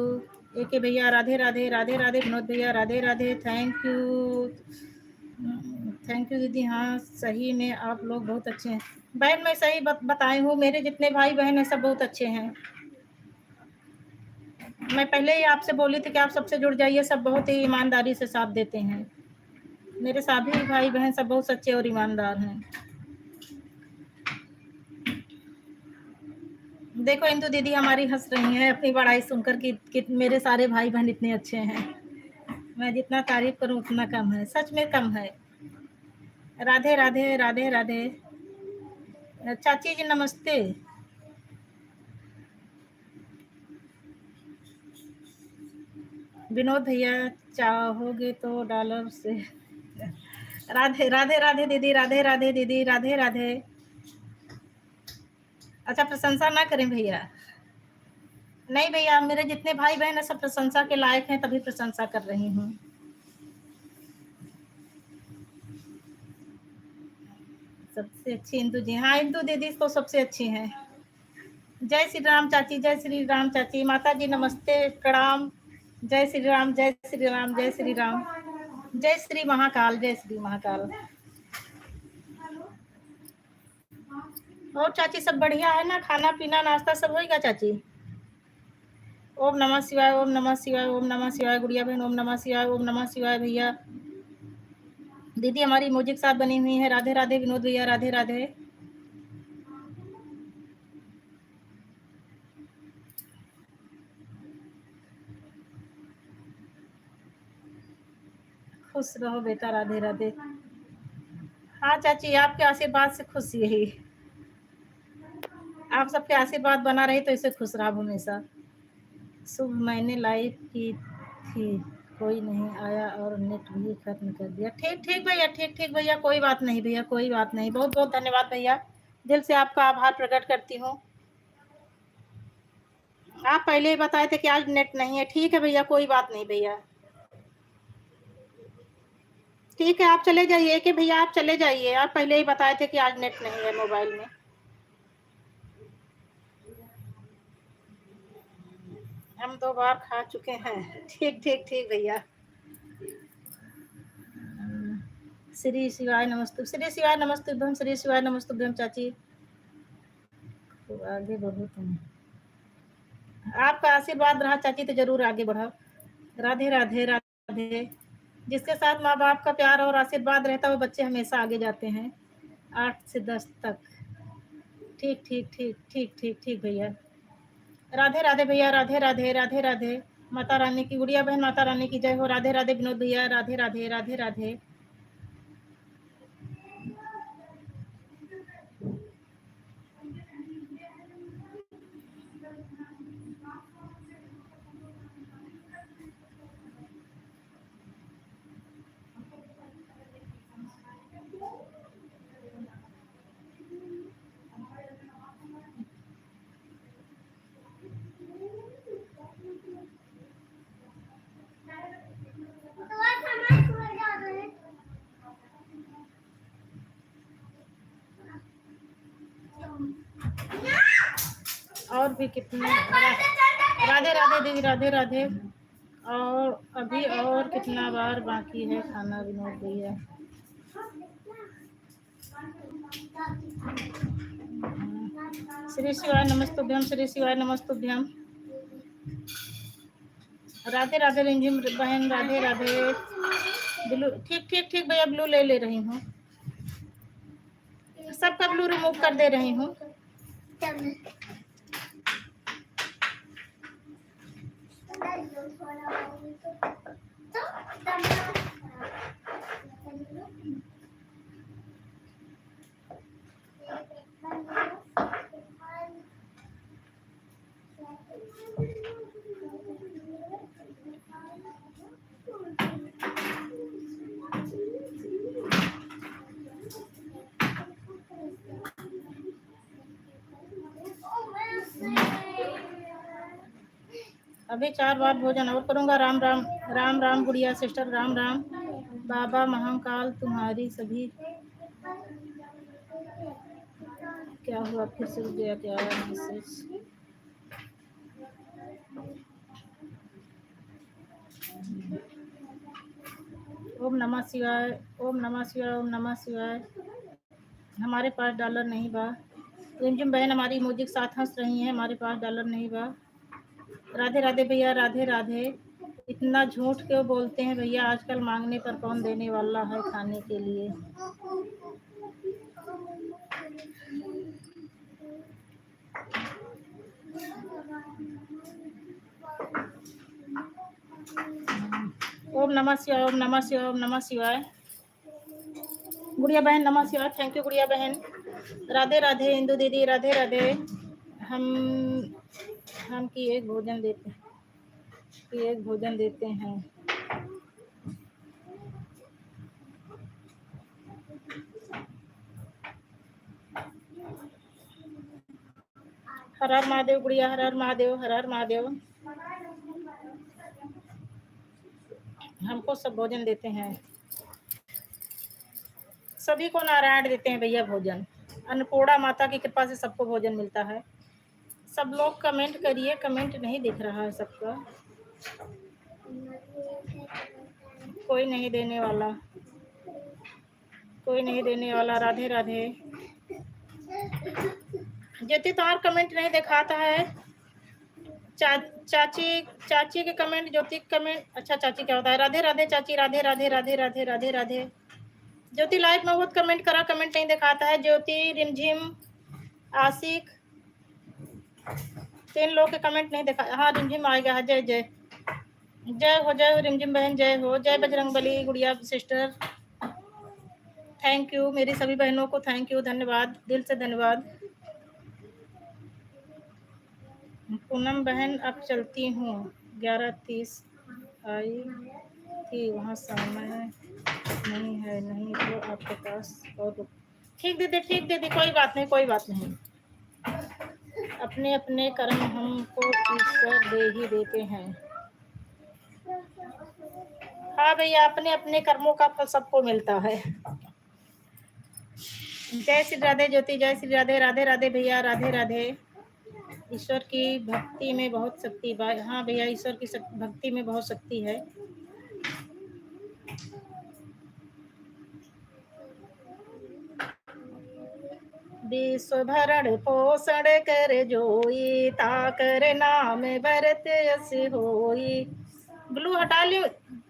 Speaker 1: एक भैया राधे राधे, राधे राधे विनोद भैया, Radhe Radhe. Thank you, thank you दीदी। हाँ सही में आप लोग बहुत अच्छे हैं बहन, मैं सही बताई हूँ। मेरे जितने भाई बहन हैं सब बहुत अच्छे हैं। मैं पहले ही आपसे बोली थी कि आप सबसे जुड़ जाइए, सब बहुत ही ईमानदारी से साथ देते हैं। मेरे सभी भाई बहन सब बहुत सच्चे और ईमानदार हैं। देखो इंदु दीदी हमारी हंस रही हैं अपनी बड़ाई सुनकर कि मेरे सारे भाई बहन इतने अच्छे हैं। मैं जितना तारीफ करूं उतना कम है, सच में कम है। राधे राधे राधे राधे। चाची जी नमस्ते। विनोद भैया चाहोगे तो डॉलर से। राधे राधे राधे दीदी, राधे राधे दीदी, राधे राधे। अच्छा प्रशंसा ना करें भैया। नहीं भैया, मेरे जितने भाई बहन है सब प्रशंसा के लायक हैं, तभी प्रशंसा कर रही हूँ। सबसे अच्छी इंदु जी, हाँ इंदु दीदी तो सबसे अच्छी हैं। जय श्री राम चाची, जय श्री राम चाची। माता जी नमस्ते प्रणाम। जय श्री राम, जय श्री राम, जय श्री राम। जय श्री महाकाल, जय श्री महाकाल। और चाची सब बढ़िया है ना? खाना पीना नाश्ता सब होएगा चाची? ओम नमः शिवाय, ओम नमः शिवाय, ओम नमः शिवाय गुड़िया बहन, ओम नमः शिवाय, ओम नमः शिवाय भैया। दीदी हमारी म्यूजिक साथ बनी हुई है। राधे राधे विनोद भैया, राधे राधे। खुश रहो बेटा, राधे राधे। हाँ चाची आपके आशीर्वाद से खुश यही, आप सबके आशीर्वाद बना रही तो इसे खुश रहा हमेशा। शुभ मैंने लाइव की थी, कोई नहीं आया और नेट भी खत्म कर दिया। ठीक ठीक भैया, ठीक ठीक भैया, कोई बात नहीं भैया, कोई बात नहीं। बहुत बहुत धन्यवाद भैया, दिल से आपका आभार प्रकट करती हूँ। आप पहले ही बताए थे कि आज नेट नहीं है। ठीक है भैया, कोई बात नहीं भैया। ठीक है आप चले जाइए कि भैया, आप चले जाइए, आप पहले ही बताए थे कि आज नेट नहीं है मोबाइल में। हम 2 बार खा चुके हैं। ठीक ठीक ठीक भैया। श्री शिवाय नमस्तु, श्री शिवाय नमस्तुभ्यम, श्री शिवाय नमस्तुभ्यम चाची। तो आगे बढ़ो तुम, आपका आशीर्वाद रहा चाची तो जरूर आगे बढ़ो। राधे राधे राधे। जिसके साथ माँ बाप का प्यार और आशीर्वाद रहता है वो बच्चे हमेशा आगे जाते हैं 8 से 10 तक। ठीक ठीक ठीक ठीक ठीक ठीक भैया। राधे राधे भैया, राधे राधे राधे राधे। माता रानी की गुड़िया बहन, माता रानी की जय हो। राधे राधे विनोद भैया, राधे राधे राधे राधे। और भी कितने। राधे राधे दीदी, राधे राधे। और अभी और कितना बार बाकी है खाना विनोद भैया? श्री शिवाय नमस्तुभ्यम, श्री शिवाय नमस्तुभ्यम। राधे राधे रिंझिम बहन, राधे राधे। ब्लू ठीक ठीक ठीक भैया, ब्लू ले रही हूँ, सबका ब्लू रिमूव कर दे रही हूँ। अभी 4 बार भोजन और करूँगा। राम राम, राम राम गुड़िया सिस्टर, राम राम। बाबा महाकाल तुम्हारी सभी। क्या हुआ, फिर से रुक गया क्या मैसेज? ओम नमः शिवाय, ओम नमः शिवाय, ओम नमः शिवाय। हमारे पास डॉलर नहीं बा। रिमझिम बहन हमारी म्यूजिक साथ हंस रही हैं, हमारे पास डॉलर नहीं बा। राधे राधे भैया, राधे राधे। इतना झूठ क्यों बोलते हैं भैया, आजकल मांगने पर कौन देने वाला है खाने के लिए। ओम नमः शिवाय, ओम नमः शिवाय, ओम नमः शिवाय। गुड़िया बहन नमः शिवाय, थैंक यू गुड़िया बहन। राधे राधे इंदु दीदी, राधे राधे। हम की एक भोजन देते हैं। हर हर महादेव गुड़िया, हर हर महादेव, हर हर महादेव। हमको सब भोजन देते हैं, सभी को नारायण देते हैं भैया भोजन। अन्नपूर्णा माता की कृपा से सबको भोजन मिलता है। सब लोग कमेंट करिए, कमेंट नहीं दिख रहा है सबका, कोई नहीं देने वाला, कोई नहीं देने वाला। राधे राधे। ज्योति तुम्हारा कमेंट नहीं दिखाता है। चाची के कमेंट, ज्योति कमेंट। अच्छा चाची क्या होता है? राधे राधे चाची, राधे राधे राधे राधे राधे राधे। ज्योति लाइव में बहुत कमेंट करा, कमेंट नहीं दिखाता है। ज्योति, रिमझिम, आशिक, 3 लोग के कमेंट नहीं दिखा। हाँ रिमझिम आएगा। जय जय जय हो रिमझिम बहन, जय हो। जय बजरंगबली गुड़िया सिस्टर, थैंक यू। मेरी सभी बहनों को थैंक यू, धन्यवाद, दिल से धन्यवाद। पूनम बहन अब चलती हूँ, 11:30 आई थी, वहाँ समय नहीं है, नहीं तो आपके पास और। ठीक दीदी, कोई बात नहीं, कोई बात नहीं। अपने अपने कर्म हमको ईश्वर दे ही देते हैं। हाँ भैया, अपने अपने कर्मों का फल सबको मिलता है। जय श्री राधे ज्योति, जय श्री राधे, राधे राधे भैया, राधे राधे। ईश्वर की भक्ति में बहुत शक्ति। हाँ भैया, ईश्वर की भक्ति में बहुत शक्ति है। विश्व भरण पोषण कर जोई, ताकर नाम भरत यस होई। ब्लू हटा ली,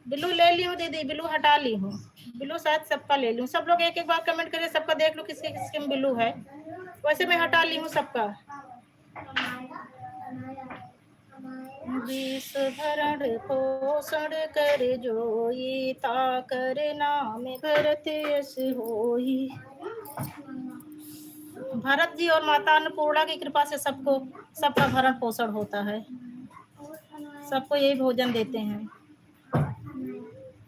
Speaker 1: ब्लू ले ली हूँ दीदी, ब्लू हटा ली हूँ। ब्लू शायद सबका ले लूँ। सब लोग एक एक बार कमेंट करिए, सबका देख लो किसके किसके में ब्लू है। वैसे मैं हटा ली हूँ सबका। विश्व भरण पोषण कर जोई, ताकर नाम भरत यस होई। भरत जी और माता अन्नपूर्णा की कृपा से सबको, सबका भरण पोषण होता है, सबको यही भोजन देते हैं।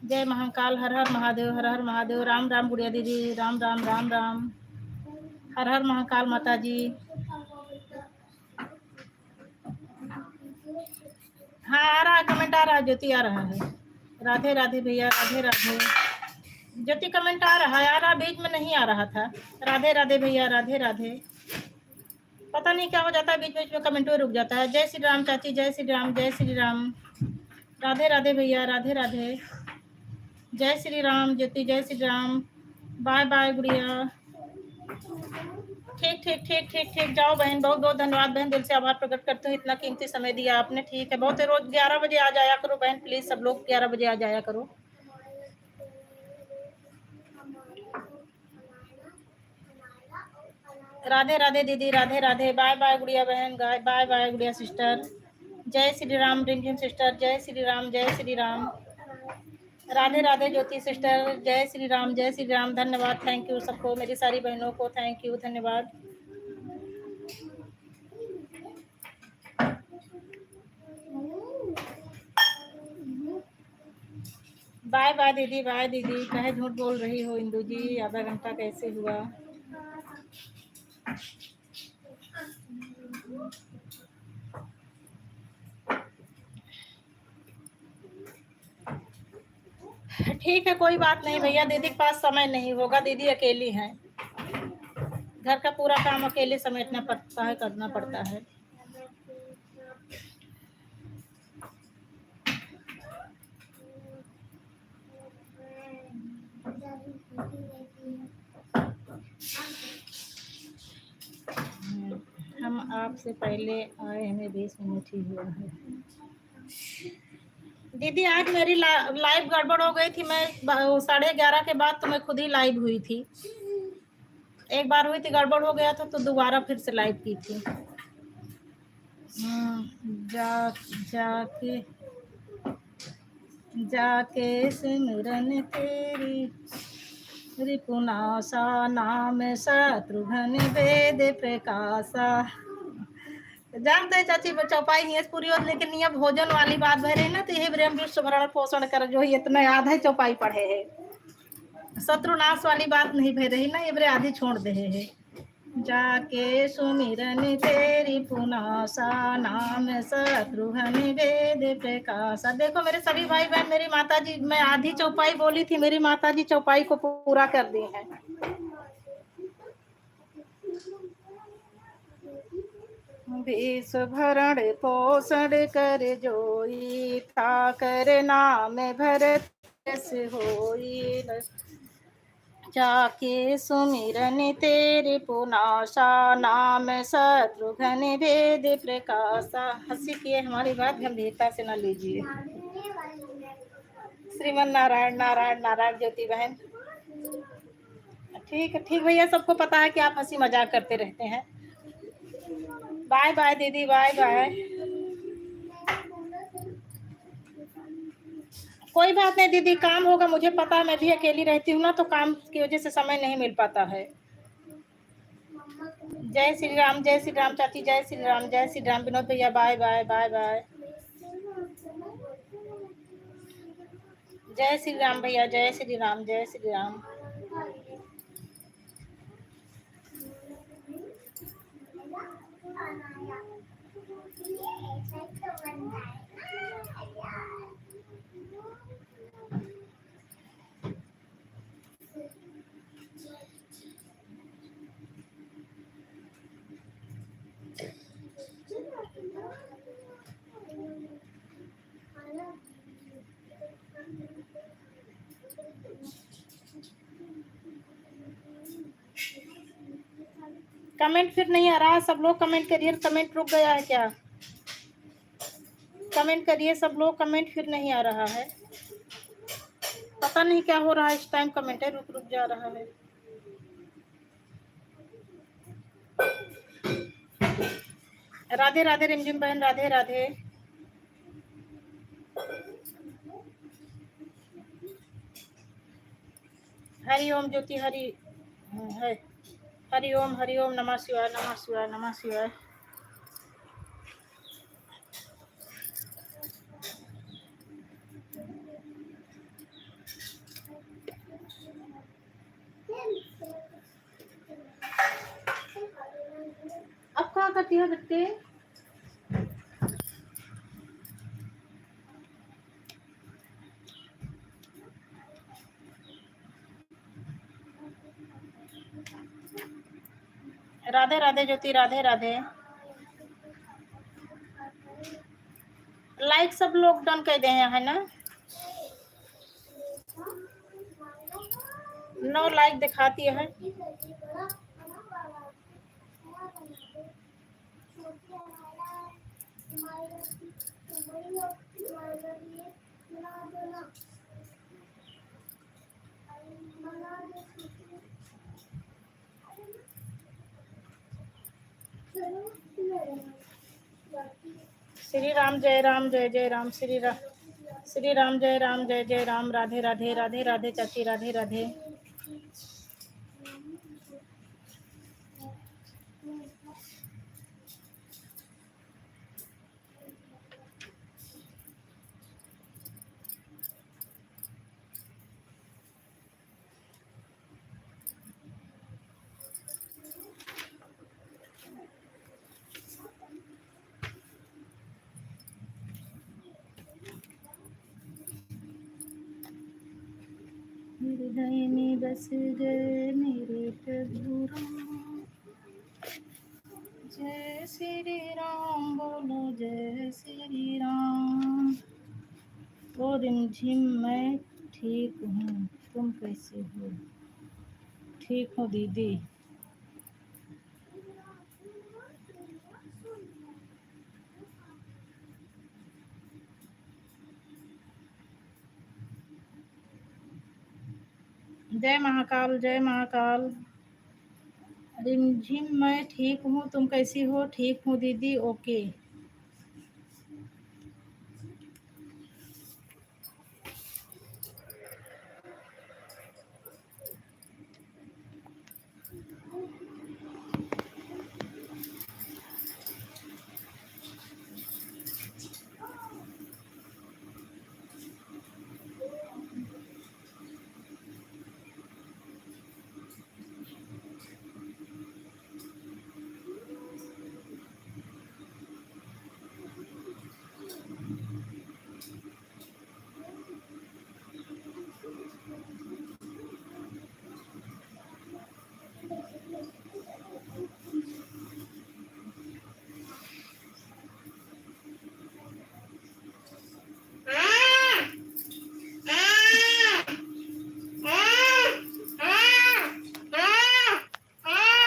Speaker 1: जय महाकाल, हर हर महादेव, हर हर महादेव। राम राम गुड़िया दीदी, राम राम राम राम। हर हर महाकाल माता जी। हाँ आ रहा है, कमेंट आ रहा है, ज्योति आ रहा है। राधे राधे भैया, राधे राधे। ज्योति कमेंट आ रहा है, आ रहा, बीच में नहीं आ रहा था। राधे राधे भैया, राधे राधे। पता नहीं क्या हो जाता है, बीच बीच में कमेंट रुक जाता है। जय श्री राम चाची, जय श्री राम, जय श्री राम। राधे राधे भैया, राधे राधे। जय श्री राम ज्योति, जय श्री राम। बाय बाय गुड़िया। ठीक ठीक ठीक ठीक ठीक, जाओ बहन, बहुत बहुत धन्यवाद बहन, दिल से आभार प्रकट करते हूँ, इतना कीमती समय दिया आपने। ठीक है, बहुत रोज 11 बजे आ जाया करो बहन, प्लीज सब लोग 11 बजे आ जाया करो। राधे राधे दीदी, राधे राधे। बाय बाय गुड़िया बहन, बाय बाय गुड़िया सिस्टर। जय श्री राम रिमझिम सिस्टर, जय श्री राम, जय श्री राम। राधे राधे ज्योति सिस्टर, जय श्री राम, जय श्री राम। धन्यवाद, थैंक यू सबको, मेरी सारी बहनों को थैंक यू, धन्यवाद। बाय बाय दीदी, बाय दीदी। कहे झूठ बोल रही हो इंदू जी, आधा घंटा कैसे हुआ? ठीक है, कोई बात नहीं भैया, दीदी के पास समय नहीं होगा, दीदी अकेली हैं, घर का पूरा काम अकेले समेटना पड़ता है, करना पड़ता है। हम आपसे पहले आए, हमें 20 मिनट ही हुआ है। दीदी आज मेरी लाइव गड़बड़ हो गई थी। मैं 11:30 के बाद तो मैं खुद ही लाइव हुई थी। एक बार हुई थी, गड़बड़ हो गया था तो दोबारा फिर से लाइव की थी। जा जाके जाके सिमरन तेरी रिपुनासा नाम शत्रुघ्न वेद प्रकाशा। जानते हैं चाची चौपाई नहीं पूरी होत, लेकिन ये भोजन वाली बात भर रही ना, तो ये प्रेम विश्व भरण पोषण कर जो इतना याद है चौपाई पढ़े है। शत्रुनाश वाली बात नहीं भर रही ना, ये बरे आधी छोड़ दे है। जाके सुमिरन तेरी पुनासा नाम शत्रुघ्न वेद प्रकाशा। देखो मेरे सभी भाई बहन, मेरी माता जी, मैं आधी चौपाई बोली थी, मेरी माता जी चौपाई को पूरा कर दी है। विश्व भरण पोषण कर जोई था कर नाम भरत होई। जाके सुमिरन तेरे पुनासा नाम शत्रुघ्न वेद प्रकाशा। हंसी किए हमारी बात गंभीरता से न लीजिए। श्रीमन नारायण नारायण नारायण ज्योति बहन। ठीक है ठीक भैया, सबको पता है कि आप हंसी मजाक करते रहते हैं। बाय बाय दीदी, बाय बाय। कोई बात नहीं दीदी, काम होगा मुझे पता है, मैं भी अकेली रहती हूँ ना, तो काम की वजह से समय नहीं मिल पाता है। जय श्री राम, जय श्री राम चाची, जय श्री राम, जय श्री राम। विनोद भैया बाय बाय बाय बाय। जय श्री राम भैया, जय श्री राम, जय श्री राम। कमेंट फिर नहीं आ रहा, सब लोग कमेंट करिए। कमेंट रुक गया है क्या? कमेंट करिए सब लोग, कमेंट फिर नहीं आ रहा है। पता नहीं क्या हो रहा है इस टाइम, कमेंट है रुक रुक जा रहा है। राधे राधे रिमझिम बहन, राधे राधे। हरि ओम ज्योति, हरि है। हरि ओम, नमः शिवाय, नमः शिवाय, नमः शिवाय। अब क्या करती है बच्चे? राधे राधे ज्योति, राधे राधे। लाइक सब लोग डन कर दे है ना? 9 लाइक दिखाती है। श्री राम जय राम, जय जय राम। श्री राम जय राम, जय जय राम। राधे राधे, राधे राधे चाची, राधे राधे। हृदय में बस गए मेरे प्रभु राम। जय श्री राम बोलो, जय श्री राम। ओ रिमझिम, मैं ठीक हूँ, तुम कैसे हो? ठीक हो दीदी। जय महाकाल, जय महाकाल। रिमझिम, मैं ठीक हूँ, तुम कैसी हो? ठीक हूँ दीदी, ओके।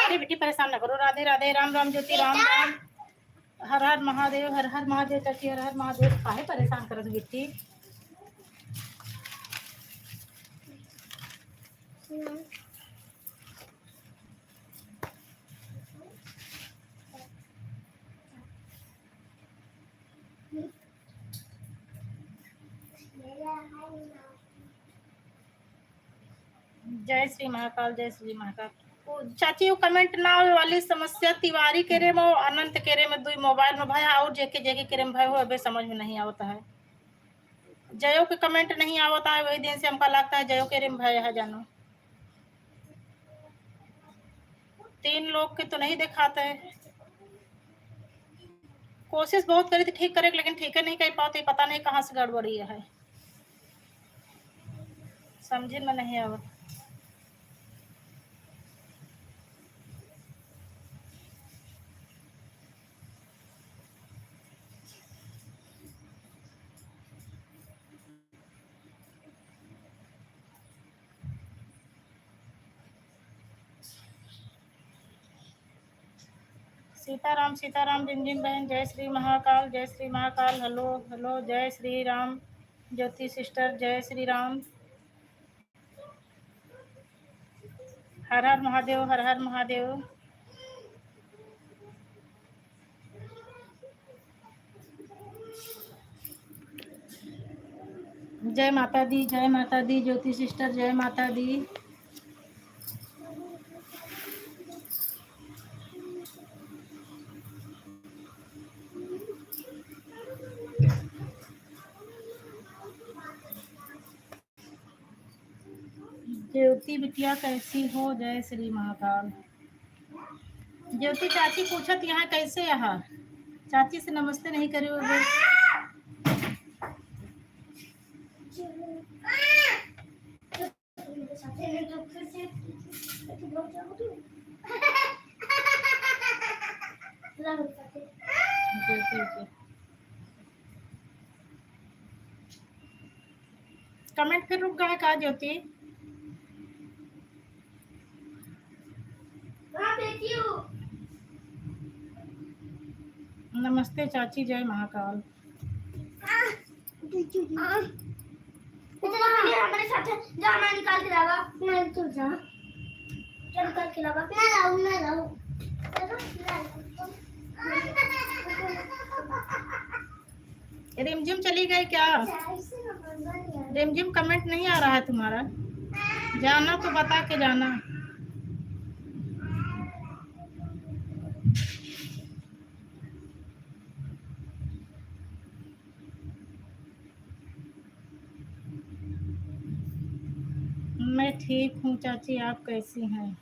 Speaker 1: अरे बेटी परेशान ना करो। राधे राधे, राम राम ज्योति, राम राम। हर हर महादेव, हर हर महादेव चाची, हर हर महादेव। काहे परेशान करत बेटी? जय श्री महाकाल, जय श्री महाकाल। चाची वो कमेंट ना होए वाली समस्या तिवारी केरे में और अनंत केरे में दुई मोबाइल में भाई और जेके जेके केरे में भाई हो अबे समझ में नहीं आवता है। जयो के कमेंट नहीं आवता है, वही दिन से हमका लगता है जयो केरे में भाई है जानो। 3 लोग के तो नहीं दिखाते है। कोशिश बहुत करी थी ठीक करे लेकिन ठीक नहीं कर पाते, पता नहीं कहाँ से गड़बड़ी है, समझे में नहीं आवता। सीताराम सीताराम, जिंजिम बहन, जय श्री महाकाल, जय श्री महाकाल। हेलो हेलो, जय श्री राम ज्योति सिस्टर, जय श्री राम। हर हर महादेव, हर हर महादेव। जय माता दी, जय माता दी ज्योति सिस्टर, जय माता दी। ज्योति बिटिया कैसी हो? जय श्री महाकाल। ज्योति चाची पूछत यहाँ कैसे? यहाँ चाची से नमस्ते नहीं करे हो? कमेंट फिर रुक गए का ज्योति? नमस्ते चाची, जय महाकाल।
Speaker 2: हमारे साथ जा, मैं निकाल के लावा। मैं तो जा, चल निकाल के लावा। मैं लाऊं, मैं लाऊं।
Speaker 1: रिमझिम चली गई क्या? रिमझिम कमेंट नहीं आ रहा है तुम्हारा, जाना तो बता के जाना। मैं ठीक हूँ चाची, आप कैसी हैं?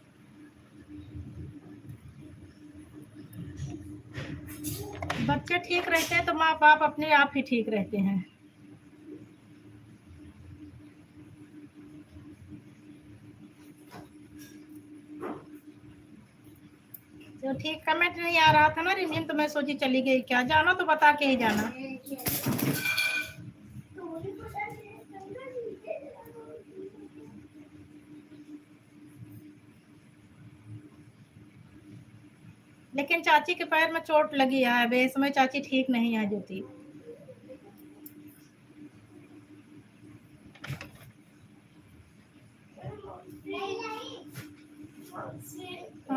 Speaker 1: बच्चे ठीक रहते हैं तो माँ बाप अपने आप ही ठीक रहते हैं। जो ठीक कमेंट नहीं आ रहा था ना रिमझिम, तो मैं सोची चली गई क्या, जाना तो बता के ही जाना। लेकिन चाची के पैर में चोट लगी है, अब इस समय चाची ठीक नहीं है ज्योति।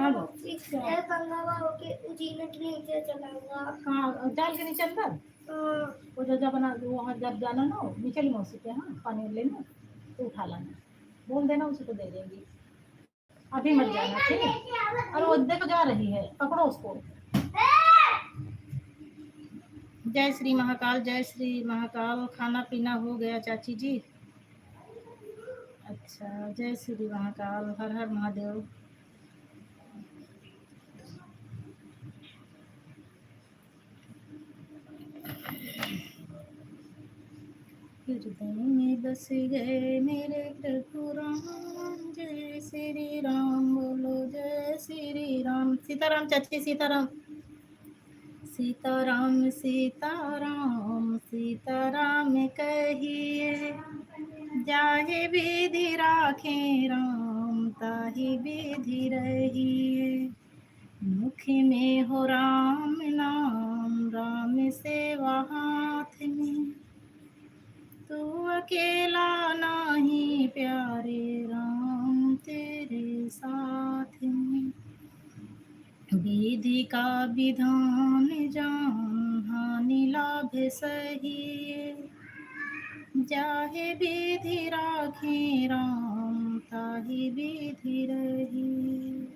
Speaker 1: हाँ लो
Speaker 2: ये पंगावा होके उजीने के नीचे चलाऊंगा।
Speaker 1: कहाँ जाल के नीचे अंदर वो जो जब बना वहाँ जब जाना ना नीचे ली मौसी के यहाँ पानी लेना तो उठा लाना, बोल देना उसी को दे देंगी, अभी मत जाना ठीक है। और वो देखो जा रही है, पकड़ो उसको। जय श्री महाकाल, जय श्री महाकाल। खाना पीना हो गया चाची जी? अच्छा, जय श्री महाकाल, हर हर महादेव। हृदय में बस गए मेरे प्रभु राम, जय श्री राम बोलो जय श्री राम। सीताराम चाची, सीताराम। सीताराम सीताराम सीताराम कहिए, जाहे विधि राखे राम ताहि विधि रहिए। मुख में हो राम नाम, राम सेवा हाथ में, तू अकेला नाही प्यारे राम तेरे साथ में। विधि का विधान जान, हानि लाभ सहिए, जाहे विधि राखे राम ताहि विधि रहिए।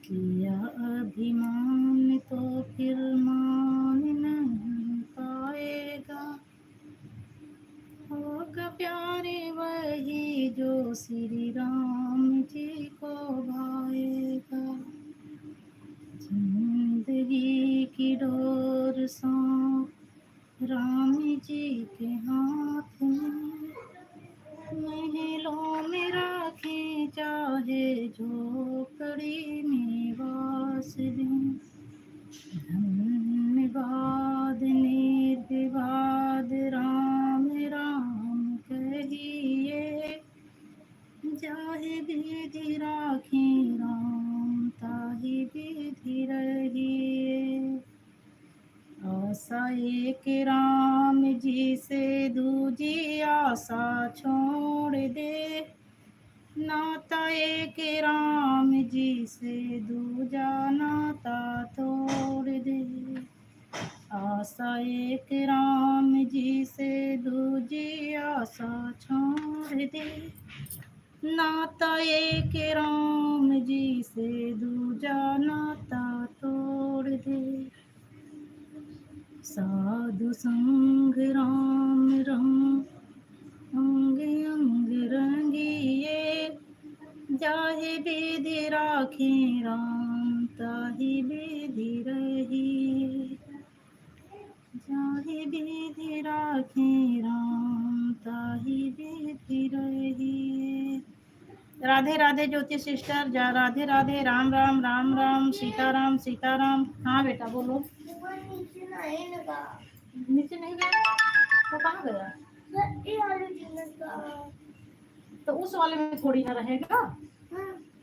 Speaker 1: किया अभिमान तो फिर मान नहीं पाएगा, होगा प्यारे वही जो श्री राम जी को भाएगा। जिंदगी की डोर सौंप राम जी के हाथ में, महलों में राखे चाहे झोपड़ी में वास दें। धन्यवाद निर्विवाद राम राम कहिए, जाहे विधि राखे राम ताहि विधि रहिए। आशा एक राम जी से दूजी आशा छोड़ दे, नाता एक राम जी से दूजा नाता तोड़ दे। आशा एक राम जी से दूजी आशा छोड़ दे, नाता एक राम जी से दूजा नाता तोड़ दे। साधु संग राम राम अंग अंग रंगिए, जाहे विधि राखे राम ताहि विधि रहिए। जाहे विधि राखे राम ताहि विधि रहिए। राधे राधे ज्योति सिस्टर, जा राधे राधे। राम राम राम राम, सीताराम सीताराम। हाँ बेटा बोलो।
Speaker 2: नीचे नहीं लगा,
Speaker 1: नीचे नहीं गया तो कहाँ गया?
Speaker 2: ये वाले जिन्नत का।
Speaker 1: तो उस वाले में थोड़ी ना रहेगा,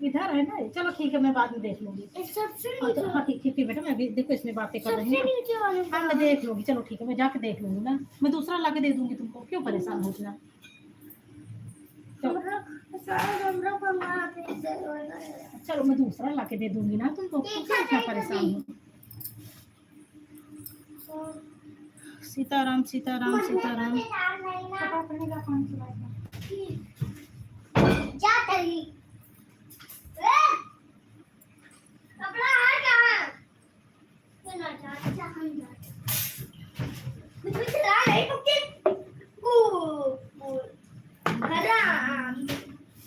Speaker 1: इधर है ना। चलो ठीक है, मैं बाद में देख लूंगी।
Speaker 2: सबसे
Speaker 1: हाँ तो हाँ ठीक ठीक बेटा, मैं अभी देखो इसमें बातें कर रही हूँ।
Speaker 2: नीचे वाले
Speaker 1: हाँ मैं देख लूंगी, चलो ठीक है, मैं जाके देख लूंगी ना। मैं दूसरा ला के दे दूंगी तुमको, क्यों परेशान हो इतना। चलो मैं दूसरा ला के दे दूंगी ना तुमको, क्यों इतना परेशान हो। सीताराम सीताराम सीताराम।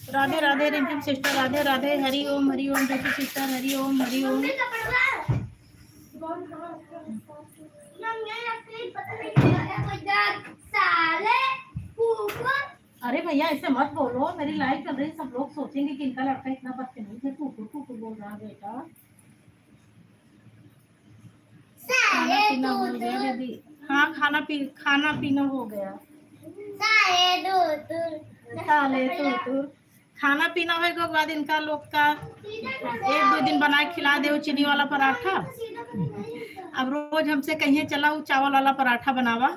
Speaker 1: राधे राधे रिंकिम सिस्टर, राधे राधे। हरि ओम ज्योति सिस्टर, हरि ओम हरि ओम। अरे भैया ऐसे मत बोलो, मेरी लाइफ चल रही, सब लोग सोचेंगे कि इनका लड़का इतना बदतमीज है, टू बोल रहा है बेटा। खाना पीना हो गया दीदी? हाँ खाना पीना हो गया। साले तू खाना पीना होगा के बाद इनका लोग का 1-2 दिन बना के खिला दे चीनी वाला पराठा। अब रोज हमसे कहिए चला वो चावल वाला पराठा बनावा,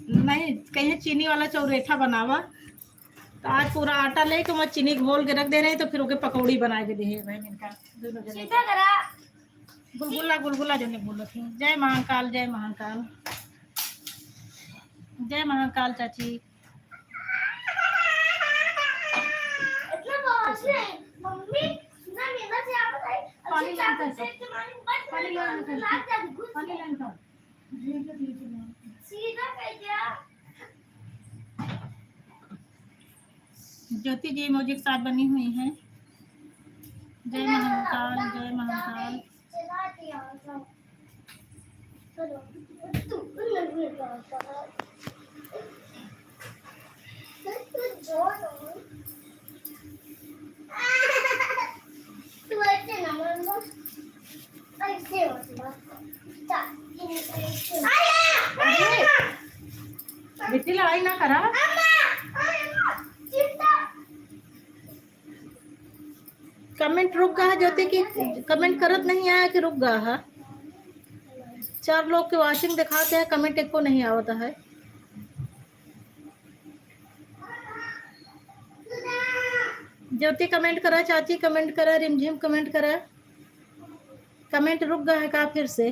Speaker 1: नहीं कहिए चीनी वाला चौरेठा बनावा, तो आज पूरा आटा लेके मैं चीनी घोल के रख दे रहे हैं, तो फिर ओके पकौड़ी बना के दे भाई इनका दोनों जने
Speaker 2: सीधा करा।
Speaker 1: गुलगुला गुलगुला जो नहीं बोलो थी। जय महाकाल, जय महाकाल, जय महाकाल चाची।
Speaker 2: इतना बहुत नहीं मम्मी ना मेरा से आप बताइए
Speaker 1: पानी
Speaker 2: अच्छी
Speaker 1: लाना
Speaker 2: चादर से तुम्हारी बस
Speaker 1: पानी लाना था।
Speaker 2: रात जा घुस
Speaker 1: पानी लाइन का
Speaker 2: सीधा कह दिया।
Speaker 1: ज्योति जी म्यूजिक साथ बनी हुई हैं। जय महाकाल, जय महाकाल।
Speaker 2: चला दिया चलो तू नहीं कर जो तू ऐसे ना मम्मा ऐसे होता
Speaker 1: बेटी लड़ाई ना करा। कमेंट रुक गया है ज्योति की, कमेंट करत नहीं आया कि रुक गया है। 4 लोग की वाचिंग दिखाते हैं, कमेंट एक को नहीं आवता है। ज्योति कमेंट करा, चाची कमेंट करा, रिमझिम कमेंट करा। कमेंट रुक गया है का फिर से,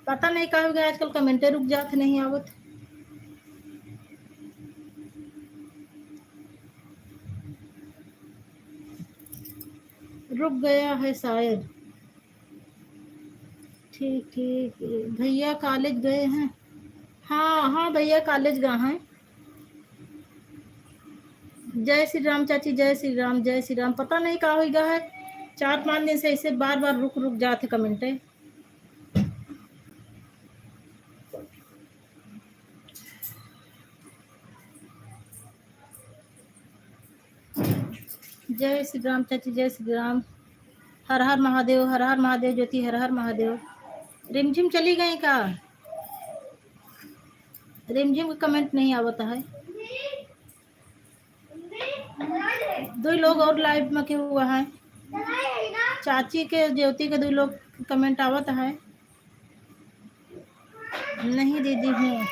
Speaker 1: पता नहीं कहा हो गया, आजकल कमेंटे रुक जाते नहीं आवत। रुक गया है शायद। ठीक ठीक, भैया कॉलेज गए हैं। हाँ हाँ भैया कॉलेज गए हैं। जय श्री राम चाची, जय श्री राम, जय श्री राम। पता नहीं कहा हो गया है, 4-5 दिन से ऐसे बार बार रुक रुक जाते कमेंटे। जय श्री राम चाची, जय श्री राम। हर हर महादेव, हर हर महादेव। ज्योति हर हर महादेव। रिमझिम चली गई का? रिमझिम का कमेंट नहीं आवता है। 2 लोग और लाइव में के हुआ है, चाची के ज्योति के 2 लोग कमेंट आवता है। नहीं दीदी हूँ।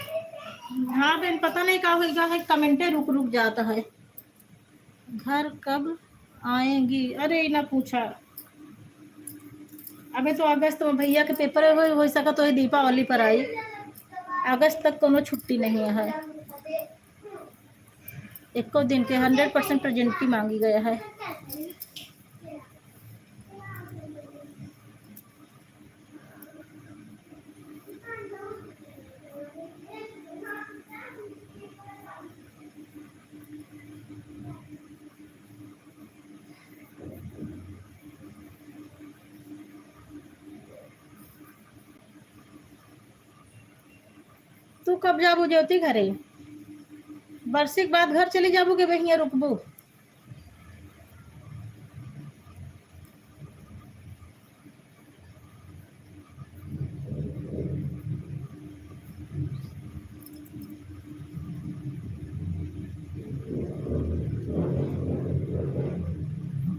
Speaker 1: हाँ बहन पता नहीं क्या होगा है, कमेंटे रुक रुक जाता है। घर कब आएंगी? अरे ना पूछा, अबे तो अगस्त में भैया के पेपर हो सका तो दीपावली पर आई। अगस्त तक कोनो छुट्टी नहीं है। 1 दिन के 100% प्रेजेंट की मांगी गया है। तू कब जाबू ज्योति घरे? बरसी के बाद घर चली जाबू के वहीं रुकबू?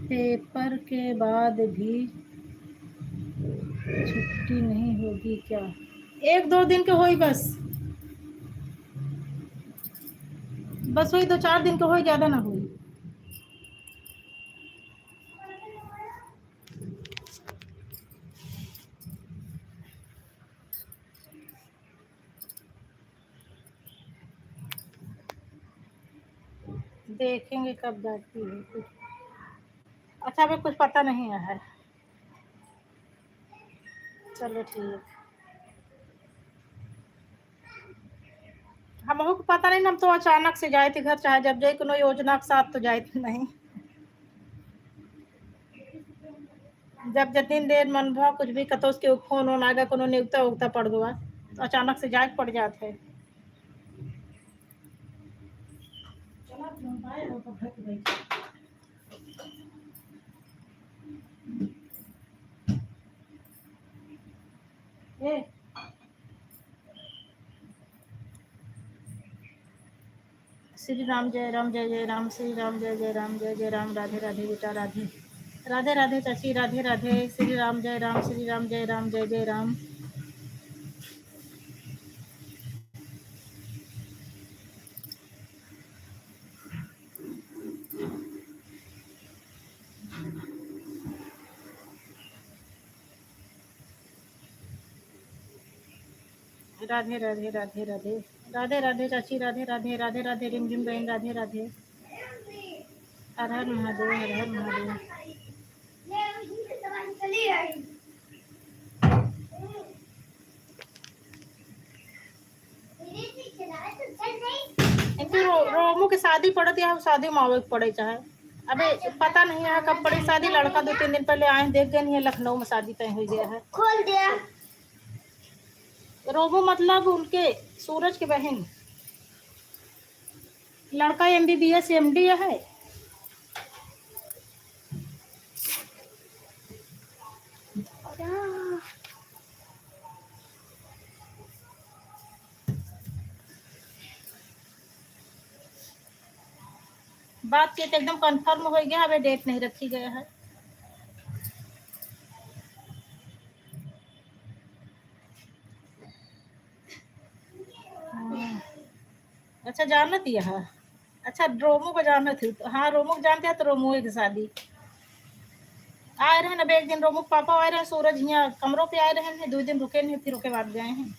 Speaker 1: पेपर के बाद भी छुट्टी नहीं होगी क्या? 1-2 दिन के होई बस वही 2-4 दिन के होई, ज्यादा ना हुई। देखेंगे कब जाती है कुछ। अच्छा अभी कुछ पता नहीं है। चलो ठीक। हमको पता नहीं, हम तो अचानक से जाए थे घर, चाहे जब जाए कोनो योजना के साथ तो जाए थे नहीं। जब दिन देर मन भाव कुछ भी कतो उसके फोन होन आएगा, कोनो नियुक्ता उगता पड़ गया तो अचानक से जाए पड़ जाते है। श्री राम जय राम, जय जय राम। श्री राम जय जय राम, जय जय राम। राधे राधे बेटा, राधे राधे राधे चाची, राधे राधे। श्री राम जय राम, श्री राम जय राम, जय जय राम। राधे राधे राधे राधे राधे राधे चाची, राधे राधे राधे राधे रिम झिम बहन, राधे राधे। हर हर महादेव, हर हर महादेव। इनकी रोमू की शादी पड़ती है, शादी मावे पड़े चाहे अबे पता नहीं है कब पड़ी शादी। लड़का 2-3 दिन पहले आए देख गए, नहीं है लखनऊ में शादी तय हो गया है।
Speaker 2: खोल दिया।
Speaker 1: रोमू मतलब उनके सूरज की बहन। लड़का MBBS MD है। बात की तो एकदम कंफर्म हो गया, अबे डेट नहीं रखी गया है। अच्छा जानना थी है। अच्छा रोमू को जानना थी। हाँ रोमू को जानते हैं तो रोमू की शादी आए रहे ना। एक दिन रोमू पापा आए रहे, सूरज यहाँ कमरों पे आए रहे हैं, 2 दिन रुके नहीं, फिर रुके बाद गए हैं।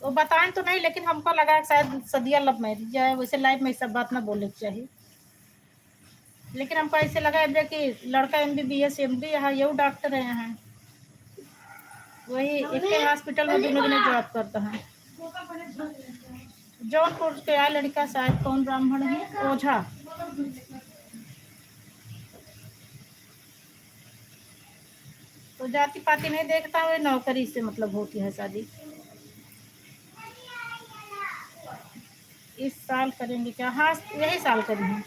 Speaker 1: वो बताएं तो नहीं, लेकिन हमको लगा शायद सदिया लव मैरिज है। वैसे लाइफ में सब बात ना बोलने की चाहिए, लेकिन हमको ऐसे लगा कि लड़का MBBS MD है, ये डॉक्टर है यहाँ, वही एक हॉस्पिटल में दोनों दिन जॉब करता है। जौनपुर के आया लड़का, शायद कौन ब्राह्मण है, ओझा। तो जाति पाति नहीं देखता, वे नौकरी से मतलब होती है शादी। इस साल करेंगे क्या? हाँ यही साल करेंगे।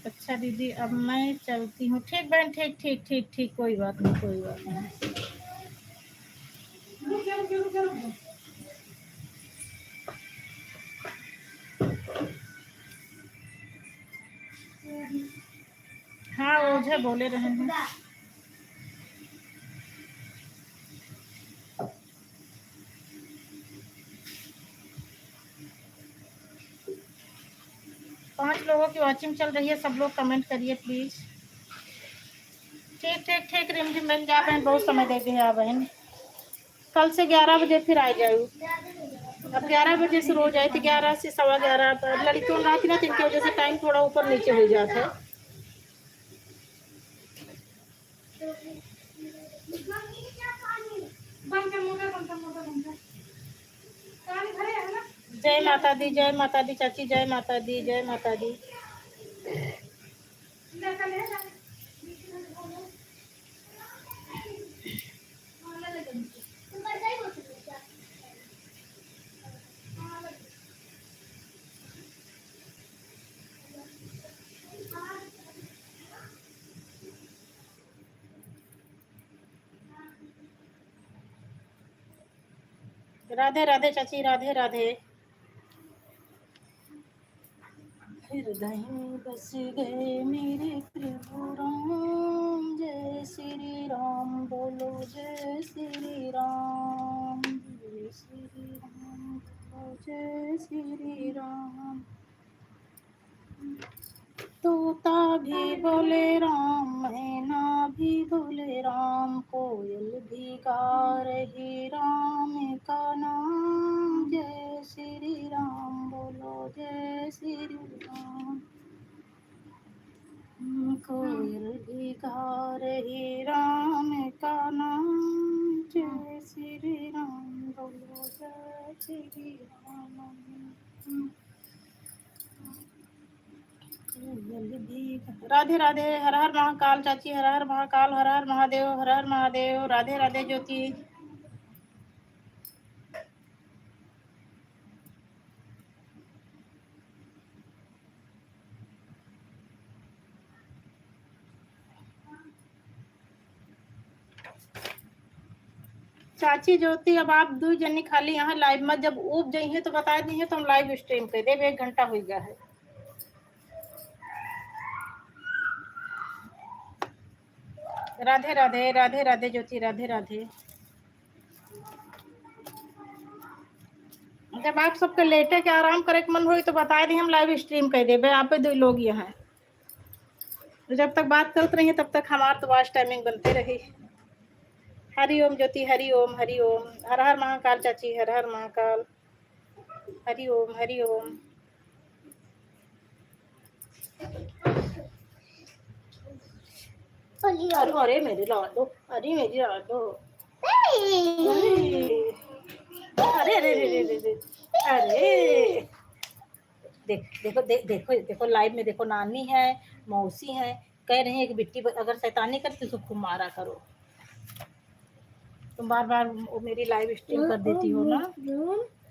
Speaker 1: अच्छा दीदी अब मैं चलती हूँ। ठीक बहन, ठीक ठीक ठीक ठीक, कोई बात नहीं, कोई बात नहीं। हाँ ओझा बोले रहे हैं। पांच लोगों की वॉचिंग चल रही है, सब लोग कमेंट करिए प्लीज। ठीक ठीक ठीक रिम झिम बहन, जा बहन बहुत समय देते हैं बहन। कल से 11 बजे फिर आ जाओ। अब 11 बजे से रोज आए थे, 11 से 11:15 पर लड़कियों रात ना, इनकी वजह से टाइम थोड़ा ऊपर नीचे हो जाता है। जय माता दी, जय माता दी चाची, जय माता दी, जय माता दी। राधे राधे चाची, राधे राधे। हृदय में बस गए मेरे प्रभु राम, जय श्री राम बोलो, जय श्री राम, जय श्री राम बोलो, जय श्री राम। तोता भी बोले राम, मैना भी बोले राम, कोयल भी गा रही राम का नाम, जय श्री राम बोलो, जय श्री राम। कोयल भी गा रही राम का नाम, जय श्री राम बोलो, जय श्री राम। राधे राधे, हर हर महाकाल चाची, हर हर महाकाल, हर हर महादेव, हर हर महादेव। राधे राधे ज्योति। चाची ज्योति अब आप 2 जनी खाली यहाँ लाइव में जब उब गई है तो बता दी है, तो हम लाइव स्ट्रीम कर दे। 1 घंटा हो गया है। राधे राधे, राधे राधे ज्योति, राधे राधे। जब आप सबके लेटे के आराम करे के मन हो तो बता दी, हम लाइव स्ट्रीम कर देवे। आप 2 लोग यहाँ तो जब तक बात करत रही तब तक हमार तो वॉच टाइमिंग बनते रही। हरि ओम ज्योति, हरि ओम, हरि ओम। हर हर महाकाल चाची, हर हर महाकाल। हरि ओम, हरि ओम। अरे मेरे लाडो, अरे मेरी लाडो, अरे अरे अरे अरे अरे अरे। देखो देखो देखो लाइव में देखो, नानी है, मौसी है, कह रही है कि बिट्टी अगर शैतानी करती तो खूब मारा करो। तुम बार बार वो मेरी लाइव स्ट्रीम कर देती हो ना।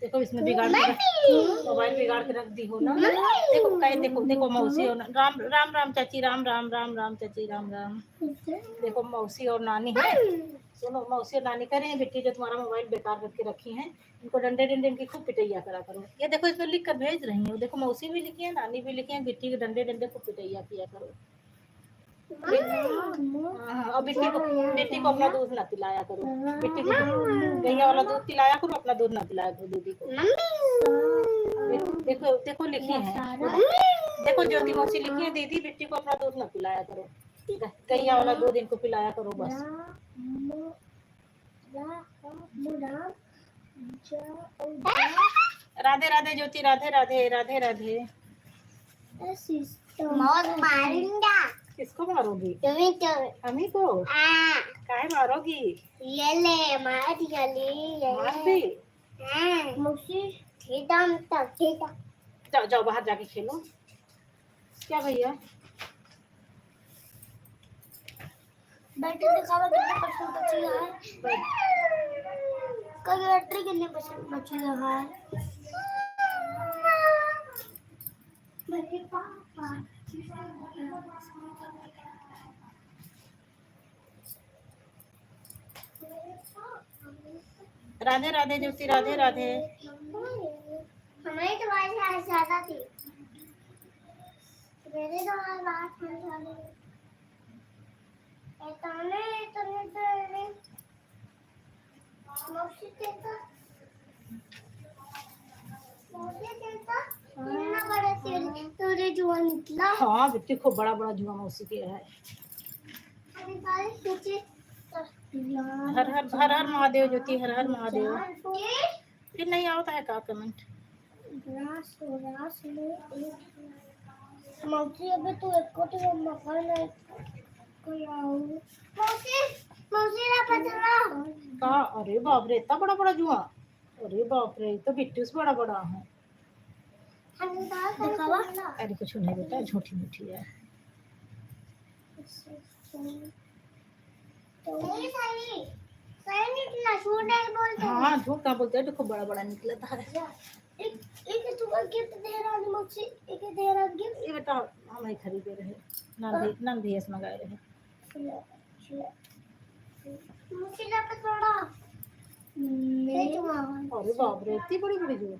Speaker 1: देखो इसमें बिगाड़ मोबाइल बिगाड़ के रख दी हो ना। देखो कहे, देखो देखो मौसी और राम राम राम चाची, राम राम राम राम चाची, राम राम। देखो मौसी और नानी है, सुनो मौसी और नानी कह रहे हैं बेटी जो तुम्हारा मोबाइल बेकार करके रखी हैं, इनको डंडे डंडे इनकी खूब पिटैया करा करो। ये देखो इसमें लिख कर भेज रही हूँ, देखो मौसी भी लिखी है, नानी भी लिखी है, बेटी के डंडे डंडे खूब पिटैया किया करो। हाँ, और बेटी को अपना दूध ना पिलाया करो, बेटी को गैया वाला दूध पिलाया करो, अपना दूध ना पिलाया करो दीदी को। देखो देखो लिखी है, देखो ज्योति मौसी लिखी है, दीदी बेटी को अपना दूध ना पिलाया करो, गैया वाला दूध इनको पिलाया करो बस। राधे राधे ज्योति, राधे राधे, राधे राधे।
Speaker 2: मौत मारूंगा।
Speaker 1: किसको मारोगी?
Speaker 2: तुम्हें तो।
Speaker 1: हमी को? काहे मारोगी?
Speaker 2: ये ले मार दिया, ले
Speaker 1: मार दी?
Speaker 2: मुझे खेदम तक खेदा।
Speaker 1: जाओ जाओ बाहर जाके खेलो। क्या भैया?
Speaker 2: बैटरी दिखावा कितने परसेंट बची है? कल बैटरी कितने परसेंट बची है? मेरे पापा
Speaker 1: राधे राधे ज्योति, राधे राधे।
Speaker 2: हमारी तो आवाज ज्यादा थी, मेरे तो आवाज ज्यादा थी। जुआ निकला।
Speaker 1: हाँ बेटी खूब बड़ा बड़ा जुआ मौसी के है। हर हर हर हर महादेव ज्योति, हर हर महादेव। फिर नहीं आता है का कमेंट?
Speaker 2: मौसी अबे तू एक कोटी का मकान है मौसी, मौसी ना पता
Speaker 1: का? अरे बाप रे इतना बड़ा बड़ा जुआ, अरे बाप रे तो बिट्टू से बड़ा बड़ा है।
Speaker 2: दिखावा।
Speaker 1: अरे कुछ नहीं बेटा, झूठी मूठी है।
Speaker 2: सही निकला, झूठ नहीं बोलते।
Speaker 1: हाँ झूठ कहाँ बोलते हैं, देखो बड़ा बड़ा निकला था।
Speaker 2: एक तू गिफ्ट दे रहा है मुझे, एक दे रहा गिफ्ट।
Speaker 1: ये बेटा हम ही खरीदे रहे, नंद भी ऐसे मंगाए रहे।
Speaker 2: मुझे ना पता।
Speaker 1: अरे बाप रे इतनी बड़ी बड़ी जुआ।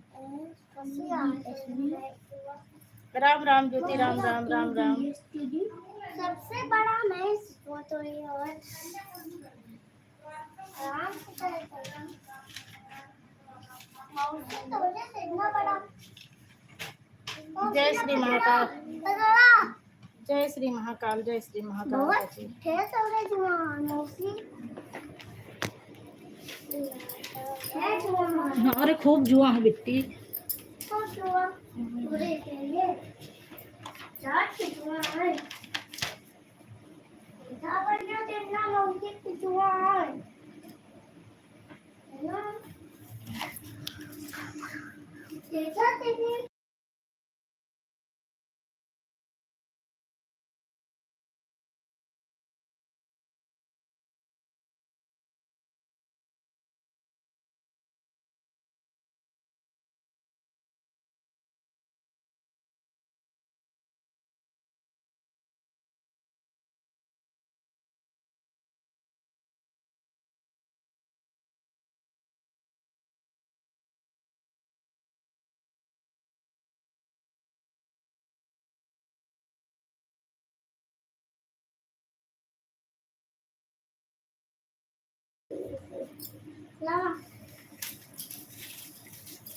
Speaker 1: राम राम ज्योति, राम राम राम राम।
Speaker 2: सबसे बड़ा मैं वो तो ये और आराम से बड़ा।
Speaker 1: जय श्री महाकाल, जय श्री महाकाल, जय श्री महाकाल। अरे खूब जुआ है बिट्टी।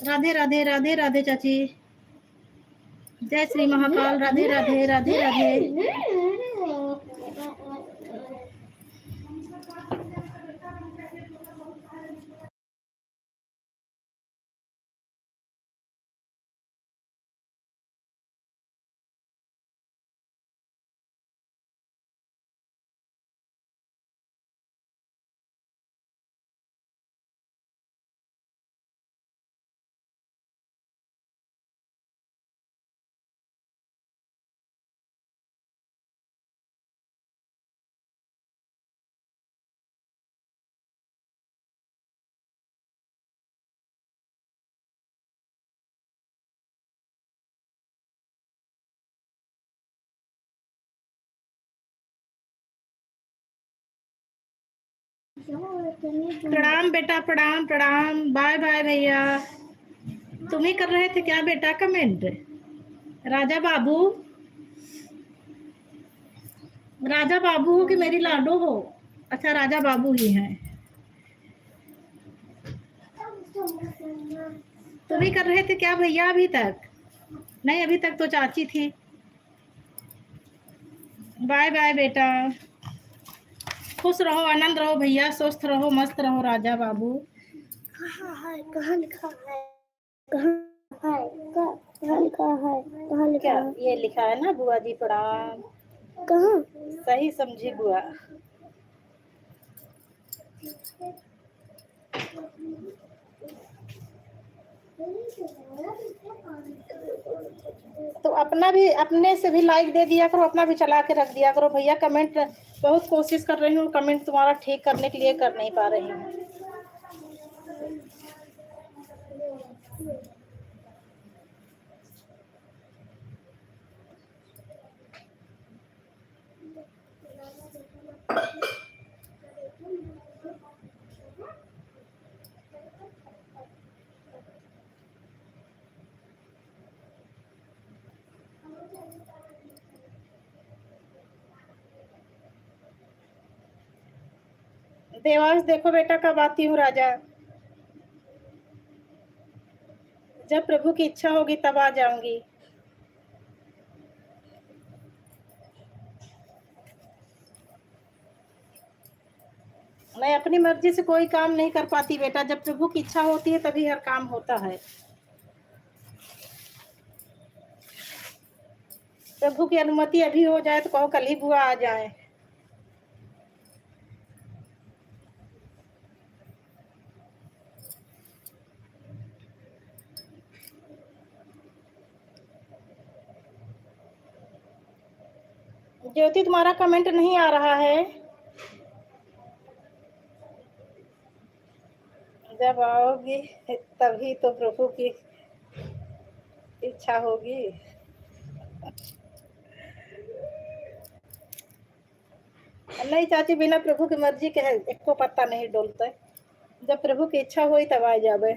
Speaker 1: राधे राधे, राधे राधे चाची, जय श्री महाकाल, राधे राधे, राधे राधे। प्रणाम बेटा, प्रणाम प्रणाम। बाय बाय भैया। तुम ही कर रहे थे क्या बेटा कमेंट? राजा बाबू, राजा बाबू हो कि मेरी लाडो हो? अच्छा, राजा बाबू ही हैं। तुम ही कर रहे थे क्या भैया अभी तक? नहीं, अभी तक तो चाची थी। बाय बाय बेटा। खुश रहो, आनंद रहो भैया, स्वस्थ रहो, मस्त रहो राजा बाबू।
Speaker 2: कहाँ लिखा है? कहाँ लिखा है?
Speaker 1: क्या ये लिखा है ना, बुआ जी प्रणाम।
Speaker 2: कहाँ?
Speaker 1: सही समझी बुआ। तो अपना भी, अपने से भी लाइक दे दिया करो, अपना भी चला के रख दिया करो भैया। कमेंट बहुत कोशिश कर रही हूँ, कमेंट तुम्हारा ठीक करने के लिए कर नहीं पा रही हूँ। देवांश देखो बेटा, कब आती हूँ राजा? जब प्रभु की इच्छा होगी तब आ जाऊंगी। मैं अपनी मर्जी से कोई काम नहीं कर पाती बेटा, जब प्रभु की इच्छा होती है तभी हर काम होता है। प्रभु की अनुमति अभी हो जाए तो कहो कल ही बुआ आ जाए। ज्योति, तुम्हारा कमेंट नहीं आ रहा है। जब आओगी तभी तो प्रभु की इच्छा होगी। नहीं चाची, बिना प्रभु की मर्जी के एक को पत्ता नहीं डोलता। जब प्रभु की इच्छा हुई तब आ जावे।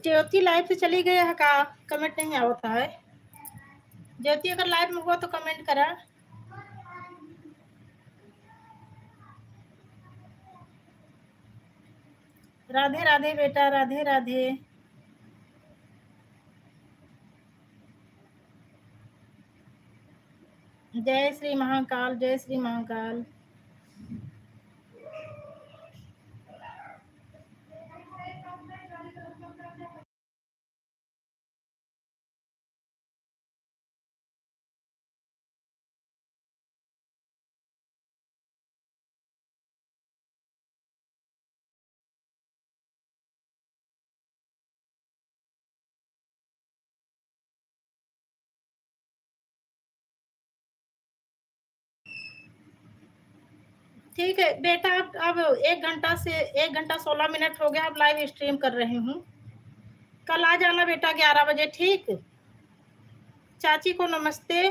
Speaker 1: ज्योति लाइव से चली गई है का? कमेंट नहीं आता है। ज्योति अगर लाइव में हुआ तो कमेंट करा। राधे राधे बेटा, राधे राधे। जय श्री महाकाल, जय श्री महाकाल। ठीक है बेटा, अब 1 घंटा से 1 घंटा 16 मिनट हो गया, अब लाइव स्ट्रीम कर रही हूँ। कल आ जाना बेटा 11 बजे, ठीक? चाची को नमस्ते।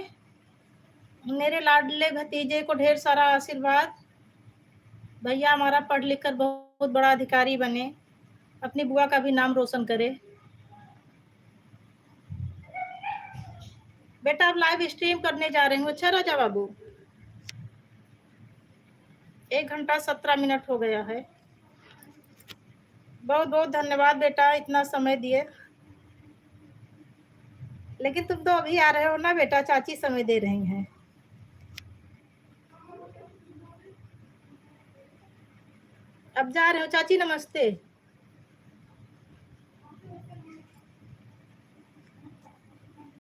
Speaker 1: मेरे लाडले भतीजे को ढेर सारा आशीर्वाद। भैया हमारा पढ़ लिख कर बहुत बड़ा अधिकारी बने, अपनी बुआ का भी नाम रोशन करे। बेटा अब लाइव स्ट्रीम करने जा रही हूँ। अच्छा राजा बाबू, 1 घंटा 17 मिनट हो गया है। बहुत बहुत धन्यवाद बेटा, इतना समय दिए। लेकिन तुम तो अभी आ रहे हो ना बेटा, चाची समय दे रही हैं। अब जा रहे हो चाची, नमस्ते।